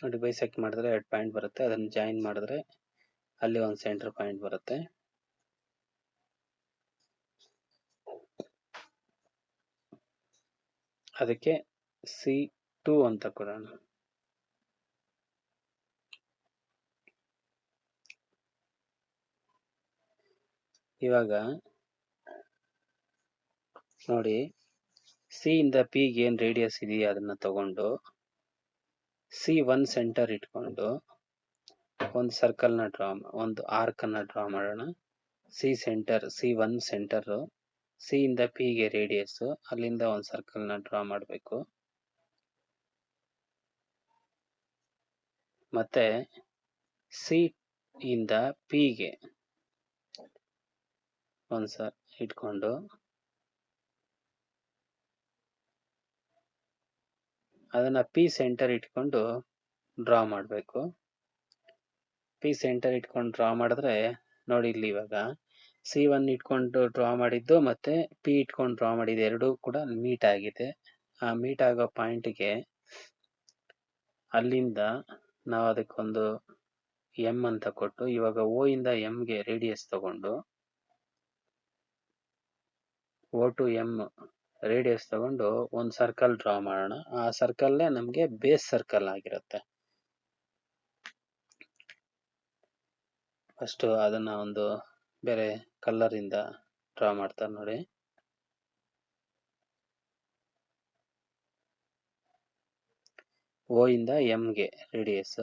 ನೋಡಿ, ಬೈಸೆಕ್ಟ್ ಮಾಡಿದ್ರೆ 2 ಪಾಯಿಂಟ್ ಬರುತ್ತೆ. ಅದನ್ನು ಜಾಯಿನ್ ಮಾಡಿದ್ರೆ ಅಲ್ಲಿ ಒಂದು ಸೆಂಟರ್ ಪಾಯಿಂಟ್ ಬರುತ್ತೆ. ಅದಕ್ಕೆ C2 ಅಂತ ಕೊಡೋಣ. ಇವಾಗ ನೋಡಿ, ಸಿ ಇಂದ ಪಿಗೆ ಏನು ರೇಡಿಯಸ್ ಇದೆಯಾ ಅದನ್ನ ತಗೊಂಡು C1 ಸೆಂಟರ್ ಇಟ್ಕೊಂಡು ಒಂದು ಸರ್ಕಲ್ನ ಒಂದು ಆರ್ಕನ್ನು ಡ್ರಾ ಮಾಡೋಣ. C centre, C1 centre, C ಇಂದ ಪಿಗೆ ರೇಡಿಯಸ್ಸು, ಅಲ್ಲಿಂದ ಒಂದು ಸರ್ಕಲ್ನ ಡ್ರಾ ಮಾಡಬೇಕು. ಮತ್ತೆ ಸಿ ಇಂದ ಪಿಗೆ ಒಂದು ಇಟ್ಕೊಂಡು ಅದನ್ನ ಪಿ ಸೆಂಟರ್ ಇಟ್ಕೊಂಡು ಡ್ರಾ ಮಾಡಬೇಕು. ಪಿ ಸೆಂಟರ್ ಇಟ್ಕೊಂಡು ಡ್ರಾ ಮಾಡಿದ್ರೆ ನೋಡಿ, ಇಲ್ಲಿ ಇವಾಗ C1 ಇಟ್ಕೊಂಡು ಡ್ರಾ ಮಾಡಿದ್ದು ಮತ್ತೆ P ಇಟ್ಕೊಂಡು ಡ್ರಾ ಮಾಡಿದ್ದು ಎರಡೂ ಕೂಡ ಮೀಟ್ ಆಗಿದೆ. ಆ ಮೀಟ್ ಆಗೋ ಪಾಯಿಂಟ್ಗೆ ಅಲ್ಲಿಂದ ನಾವು ಅದಕ್ಕೊಂದು M ಅಂತ ಕೊಟ್ಟು ಇವಾಗ O ಇಂದ M ಗೆ ರೇಡಿಯಸ್ ತಗೊಂಡು O to M ರೇಡಿಯಸ್ ತಗೊಂಡು ಒಂದು ಸರ್ಕಲ್ ಡ್ರಾ ಮಾಡೋಣ. ಆ ಸರ್ಕಲ್ಲೇ ನಮಗೆ ಬೇಸ್ ಸರ್ಕಲ್ ಆಗಿರುತ್ತೆ. ಫಸ್ಟ್ ಅದನ್ನ ಒಂದು ಬೇರೆ ಕಲರ್ ಇಂದ ಡ್ರಾ ಮಾಡ್ತಾರೆ ನೋಡಿ. O ಇಂದ M ಗೆ ರೇಡಿಯಸ್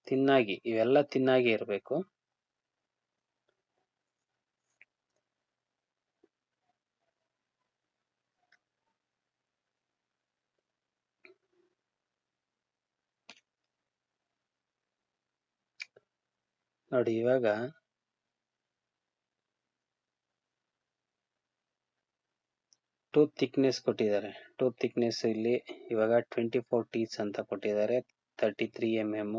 ತಿನ್ನಾಗಿ, ಇವೆಲ್ಲ ತಿನ್ನಾಗಿ ಇರಬೇಕು. ನೋಡಿ ಇವಾಗ ಟೂತ್ ಥಿಕ್ನೆಸ್ ಕೊಟ್ಟಿದ್ದಾರೆ. ಟೂತ್ ಥಿಕ್ನೆಸ್ ಇಲ್ಲಿ ಇವಾಗ 24 ಟೀತ್ಸ್ ಅಂತ ಕೊಟ್ಟಿದ್ದಾರೆ. 33 mm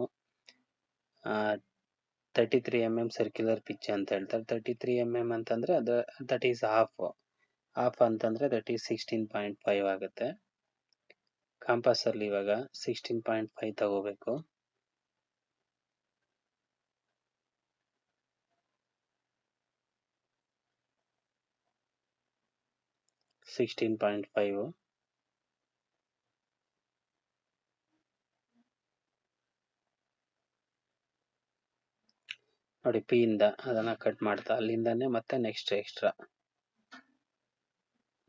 33 mm ಸರ್ಕ್ಯುಲರ್ ಪಿಚ್ ಅಂತ ಹೇಳ್ತಾರೆ. 33 mm ಅಂತಂದ್ರೆ ಅದು ದಟ್ ಈಸ್ ಹಾಫ್ ಅಂತಂದ್ರೆ ದಟ್ ಈಸ್ 16.5 ಆಗುತ್ತೆ. ಕಾಂಪಾಸ್ ಅಲ್ಲಿ ಇವಾಗ 16.5 ತಗೋಬೇಕು. ನೋಡಿ P ಇಂದ ಅದನ್ನ ಕಟ್ ಮಾಡ್ತಾ ಅಲ್ಲಿಂದಾನೆ ಮತ್ತೆ next extra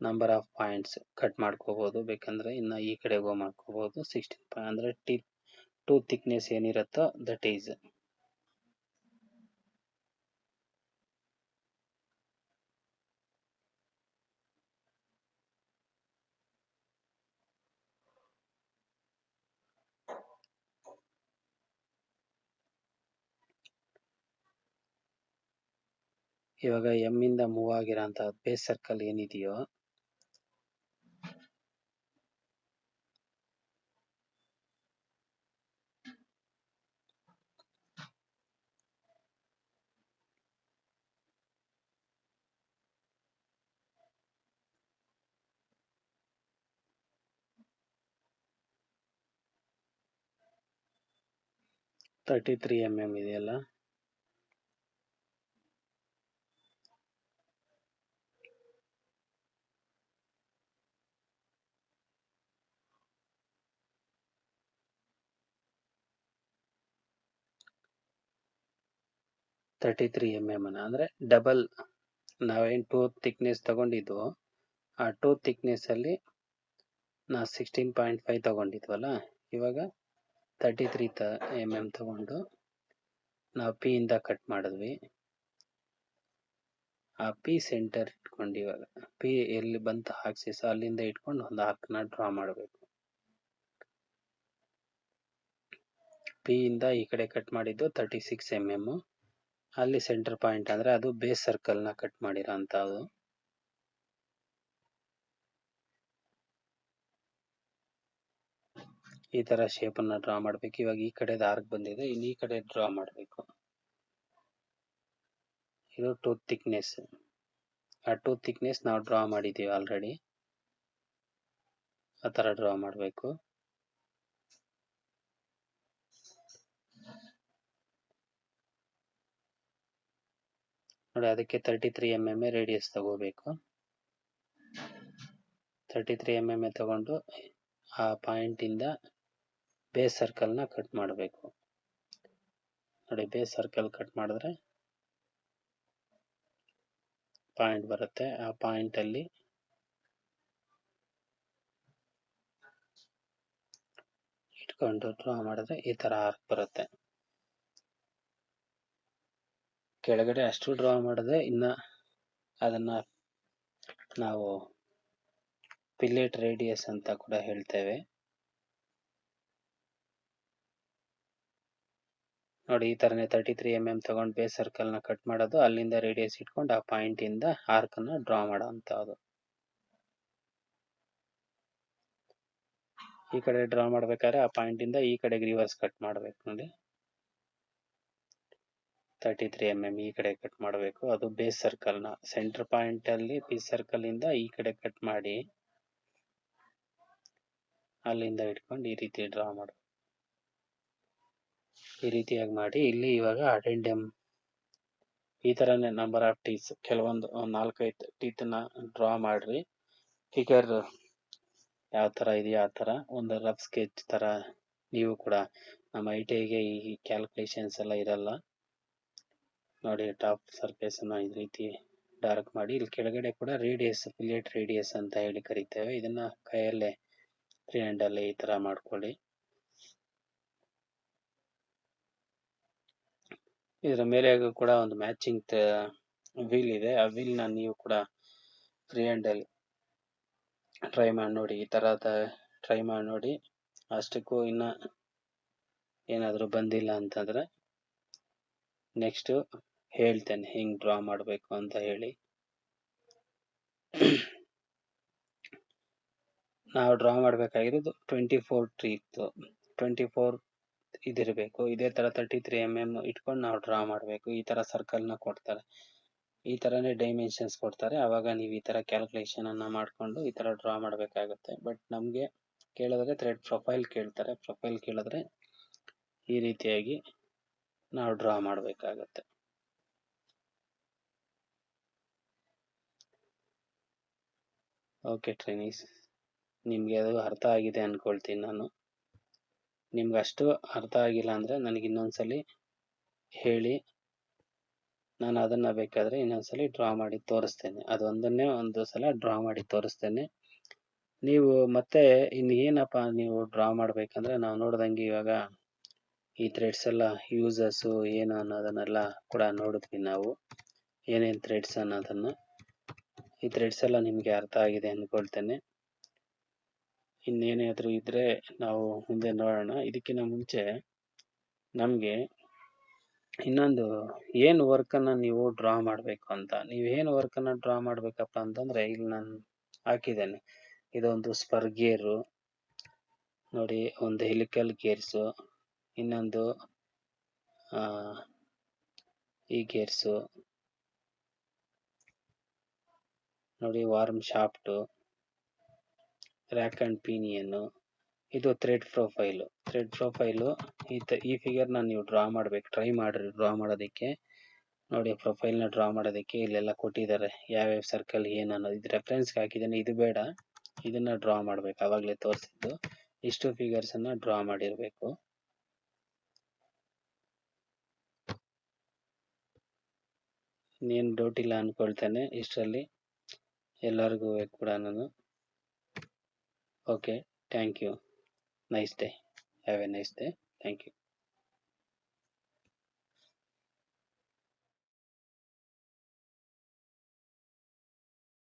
number of points cut ಮಾಡ್ಕೋಬಹುದು. ಬೇಕಂದ್ರೆ ಇನ್ನ ಈ ಕಡೆ ಗೋ ಮಾಡ್ಕೋಬಹುದು. 16 ಅಂದ್ರೆ ಟೂತ್ ಥಿಕ್ನೆಸ್ ಏನಿರುತ್ತೋ ದಟ್ ಈಸ್ ಇವಾಗ M ಇಂದ ಮೂವ್ ಆಗಿರೋಂಥ ಬೇಸ್ ಸರ್ಕಲ್ ಏನಿದೆಯೋ $33 mm ಇದೆಯಲ್ಲ, ಅಂದ್ರೆ ಡಬಲ್ ನಾವೇನು ಟೂತ್ ಥಿಕ್ನೆಸ್ ತಗೊಂಡಿದ್ವು ಆ ಟೂತ್ ಥಿಕ್ನೆಸ್ ಅಲ್ಲಿ ನಾವು 16.5 ತಗೊಂಡಿದ್ವಲ್ಲ, ಇವಾಗ 33 mm ತಗೊಂಡು ನಾವು P ಇಂದ ಕಟ್ ಮಾಡಿದ್ವಿ. ಆ P ಸೆಂಟರ್ ಇಟ್ಕೊಂಡು ಇವಾಗ P ಎಲ್ಲಿ ಬಂತ ಆಕ್ಸಿಸ್ ಅಲ್ಲಿಂದ ಇಟ್ಕೊಂಡು ಒಂದು ಆರ್ಕ್ನ ಡ್ರಾ ಮಾಡಬೇಕು. P ಇಂದ ಈ ಕಡೆ ಕಟ್ ಮಾಡಿದ್ದು 36 mm. ಅಲ್ಲಿ ಸೆಂಟರ್ ಪಾಯಿಂಟ್ ಅಂದ್ರೆ ಅದು ಬೇಸ್ ಸರ್ಕಲ್ ನ ಕಟ್ ಮಾಡಿರೋ ಅಂತದ್ದು. ಈ ತರ ಶೇಪ್ ಅನ್ನ ಡ್ರಾ ಮಾಡ್ಬೇಕು. ಇವಾಗ ಈ ಕಡೆ ಆರ್ಕ್ ಬಂದಿದೆ, ಇನ್ನು ಈ ಕಡೆ ಡ್ರಾ ಮಾಡಬೇಕು. ಇದು ಟೂತ್ ಥಿಕ್ನೆಸ್. ಆ ಟೂತ್ ಥಿಕ್ನೆಸ್ ನಾವು ಡ್ರಾ ಮಾಡಿದೀವಿ ಆಲ್ರೆಡಿ. ಆ ತರ ಡ್ರಾ ಮಾಡಬೇಕು. ನೋಡಿ ಅದಕ್ಕೆ 33 mm ರೇಡಿಯಸ್ ತಗೋಬೇಕು. 33 mm ತಗೊಂಡು ಆ ಪಾಯಿಂಟ್ ಇಂದ ಬೇಸ್ ಸರ್ಕಲ್ ನ ಕಟ್ ಮಾಡಬೇಕು. ನೋಡಿ ಬೇಸ್ ಸರ್ಕಲ್ ಕಟ್ ಮಾಡಿದ್ರೆ ಪಾಯಿಂಟ್ ಬರುತ್ತೆ. ಆ ಪಾಯಿಂಟ್ ಅಲ್ಲಿ ಇಟ್ಕೊಂಡು ಡ್ರಾ ಮಾಡಿದ್ರೆ ಈ ತರ ಆರ್ಕ್ ಬರುತ್ತೆ. ಕೆಳಗಡೆ ಅಷ್ಟು ಡ್ರಾ ಮಾಡಿದ್ರೆ ಇನ್ನ ಅದನ್ನ ನಾವು ಪಿಲೆಟ್ ರೇಡಿಯಸ್ ಅಂತ ಕೂಡ ಹೇಳ್ತೇವೆ. ನೋಡಿ ಈ ತರನೇ 33 mm ತಗೊಂಡು ಬೇಸ್ ಸರ್ಕಲ್ ನ ಕಟ್ ಮಾಡೋದು, ಅಲ್ಲಿಂದ ರೇಡಿಯಸ್ ಇಟ್ಕೊಂಡು ಆ ಪಾಯಿಂಟ್ ಇಂದ ಆರ್ಕ್ ನ ಡ್ರಾ ಮಾಡೋ ಅಂತದ್ದು. ಈ ಕಡೆ ಡ್ರಾ ಮಾಡ್ಬೇಕಾದ್ರೆ ಆ ಪಾಯಿಂಟ್ ಇಂದ ಈ ಕಡೆಗೆ ರಿವರ್ಸ್ ಕಟ್ ಮಾಡ್ಬೇಕು. ನೋಡಿ 33 mm ಈ ಕಡೆ ಕಟ್ ಮಾಡಬೇಕು. ಅದು ಬೇಸ್ ಸರ್ಕಲ್ನ ಸೆಂಟರ್ ಪಾಯಿಂಟ್ ಅಲ್ಲಿ ಪಿ ಸರ್ಕಲ್ ಇಂದ ಈ ಕಡೆ ಕಟ್ ಮಾಡಿ ಅಲ್ಲಿಂದ ಇಟ್ಕೊಂಡು ಈ ರೀತಿ ಡ್ರಾ ಮಾಡಿ ಈ ರೀತಿಯಾಗಿ ಮಾಡಿ ಇಲ್ಲಿ ಇವಾಗ ಅಡೆಂಡಮ್ ಈ ತರನೇ ನಂಬರ್ ಆಫ್ ಟೀಸ್ ಕೆಲವೊಂದು 4-5 ಟೀತ್ನ ಡ್ರಾ ಮಾಡ್ರಿ. ಫಿಗರ್ ಯಾವ ತರ ಇದೆಯೋ ಆ ತರ ಒಂದು ರಫ್ ಸ್ಕೆಚ್ ತರ ನೀವು ಕೂಡ ನಮ್ಮ ITIಗೆ ಈ ಕ್ಯಾಲ್ಕುಲೇಷನ್ಸ್ ಎಲ್ಲ ಇರಲ್ಲ ನೋಡಿ. ಟಾಪ್ ಸರ್ಫೇಸ್ ಅನ್ನ ಈ ರೀತಿ ಡಾರ್ಕ್ ಮಾಡಿ ಇಲ್ಲಿ ಕೆಳಗಡೆ ಕೂಡ ರೇಡಿಯಸ್ ಫಿಲೆಟ್ ರೇಡಿಯಸ್ ಅಂತ ಹೇಳಿ ಕರಿತೇವೆ. ಇದನ್ನ ಕೈಯಲ್ಲೇ ಫ್ರೀ ಹ್ಯಾಂಡ್ ಅಲ್ಲಿ ಈ ತರ ಮಾಡ್ಕೊಳ್ಳಿ. ಇದರ ಮೇಲೆ ಕೂಡ ಒಂದು ಮ್ಯಾಚಿಂಗ್ ವೀಲ್ ಇದೆ. ಆ ವೀಲ್ ನ ನೀವು ಕೂಡ ಫ್ರೀ ಹ್ಯಾಂಡ್ ಅಲ್ಲಿ ಟ್ರೈ ಮಾಡಿ ನೋಡಿ. ಈ ತರದ ಟ್ರೈ ಮಾಡಿ ನೋಡಿ. ಅಷ್ಟಕ್ಕೂ ಇನ್ನ ಏನಾದರೂ ಬಂದಿಲ್ಲ ಅಂತಂದ್ರೆ ನೆಕ್ಸ್ಟ್ ಹೇಳ್ತೇನೆ ಹಿಂಗ್ ಡ್ರಾ ಮಾಡಬೇಕು ಅಂತ ಹೇಳಿ. ನಾವು ಡ್ರಾ ಮಾಡಬೇಕಾಗಿರೋದು 24 ಟೀತ್ 24 ಇದಿರಬೇಕು. ಇದೇ ತರ 33 mm ಇಟ್ಕೊಂಡು ನಾವು ಡ್ರಾ ಮಾಡಬೇಕು. ಈ ತರ ಸರ್ಕಲ್ ನ ಕೊಡ್ತಾರೆ, ಈ ತರನೇ ಡೈಮೆನ್ಷನ್ಸ್ ಕೊಡ್ತಾರೆ. ಅವಾಗ ನೀವು ಈ ತರ ಕ್ಯಾಲ್ಕುಲೇಷನ್ ಅನ್ನ ಮಾಡ್ಕೊಂಡು ಈ ತರ ಡ್ರಾ ಮಾಡಬೇಕಾಗುತ್ತೆ. ಬಟ್ ನಮ್ಗೆ ಕೇಳಿದ್ರೆ ಥ್ರೆಡ್ ಪ್ರೊಫೈಲ್ ಕೇಳ್ತಾರೆ. ಪ್ರೊಫೈಲ್ ಕೇಳಿದ್ರೆ ಈ ರೀತಿಯಾಗಿ ನಾವು ಡ್ರಾ ಮಾಡಬೇಕಾಗತ್ತೆ. ಓಕೆ ಟ್ರೈನೀಸ್, ನಿಮ್ಗೆ ಅದು ಅರ್ಥ ಆಗಿದೆ ಅನ್ಕೊಳ್ತೀನಿ ನಾನು. ನಿಮ್ಗೆ ಅಷ್ಟು ಅರ್ಥ ಆಗಿಲ್ಲ ಅಂದ್ರೆ ನನಗೆ ಇನ್ನೊಂದ್ಸಲಿ ಹೇಳಿ, ನಾನು ಅದನ್ನ ಬೇಕಾದ್ರೆ ಇನ್ನೊಂದ್ಸಲಿ ಡ್ರಾ ಮಾಡಿ ತೋರಿಸ್ತೇನೆ. ಅದೊಂದನ್ನೇ ಒಂದು ಸಲ ಡ್ರಾ ಮಾಡಿ ತೋರಿಸ್ತೇನೆ. ನೀವು ಮತ್ತೆ ಇನ್ನೇನಪ್ಪ ನೀವು ಡ್ರಾ ಮಾಡ್ಬೇಕಂದ್ರೆ ನಾವು ನೋಡ್ದಂಗೆ ಇವಾಗ ಈ ಥ್ರೆಡ್ಸ್ ಎಲ್ಲ ಯೂಸಸ್ ಏನು ಅನ್ನೋದನ್ನೆಲ್ಲ ಕೂಡ ನೋಡಿದ್ವಿ ನಾವು, ಏನೇನು ಥ್ರೆಡ್ಸ್ ಅನ್ನೋದನ್ನ. ಈ ಥ್ರೆಡ್ಸ್ ಎಲ್ಲ ನಿಮ್ಗೆ ಅರ್ಥ ಆಗಿದೆ ಅನ್ಕೊಳ್ತೇನೆ. ಇನ್ನೇನಾದ್ರೂ ಇದ್ರೆ ನಾವು ಮುಂದೆ ನೋಡೋಣ. ಇದಕ್ಕಿಂತ ಮುಂಚೆ ನಮ್ಗೆ ಇನ್ನೊಂದು ಏನು ವರ್ಕ್ ಅನ್ನ ನೀವು ಡ್ರಾ ಮಾಡ್ಬೇಕು ಅಂತ, ನೀವೇನು ವರ್ಕ್ ಅನ್ನ ಡ್ರಾ ಮಾಡ್ಬೇಕಪ್ಪ ಅಂತಂದ್ರೆ ಇಲ್ಲಿ ನಾನು ಹಾಕಿದ್ದೇನೆ. ಇದೊಂದು ಸ್ಪರ್ ಗೇರು ನೋಡಿ, ಒಂದು ಹೆಲಿಕಲ್ ಗೇರ್ಸು, ಇನ್ನೊಂದು ಈ ಗೇರ್ಸು ನೋಡಿ, warm shaft, rack and pinion, ಇದು ಥ್ರೆಡ್ ಪ್ರೊಫೈಲು. ಥ್ರೆಡ್ ಪ್ರೊಫೈಲು ಈ ಫಿಗರ್ನ ನೀವು ಡ್ರಾ ಮಾಡ್ಬೇಕು. ಟ್ರೈ ಮಾಡ್ರಿ ಡ್ರಾ ಮಾಡೋದಕ್ಕೆ. ನೋಡಿ ಪ್ರೊಫೈಲ್ನ ಡ್ರಾ ಮಾಡೋದಕ್ಕೆ ಇಲ್ಲೆಲ್ಲ ಕೊಟ್ಟಿದ್ದಾರೆ ಯಾವ್ಯಾವ ಸರ್ಕಲ್ ಏನು ಅನ್ನೋದು. ಇದು ರೆಫರೆನ್ಸ್ಗೆ ಹಾಕಿದ್ದೇನೆ, ಇದು ಬೇಡ, ಇದನ್ನ ಡ್ರಾ ಮಾಡ್ಬೇಕು. ಆವಾಗಲೇ ತೋರಿಸಿದ್ದು ಇಷ್ಟು ಫಿಗರ್ಸ್ ಅನ್ನ ಡ್ರಾ ಮಾಡಿರ್ಬೇಕು. ಇನ್ನೇನು ಡೌಟ್ ಇಲ್ಲ ಅನ್ಕೊಳ್ತೇನೆ ಇಷ್ಟರಲ್ಲಿ ಎಲ್ಲರಿಗೂ ಕೂಡ ನಾನು. Okay, thank you. Nice day. Have a nice day. Thank you.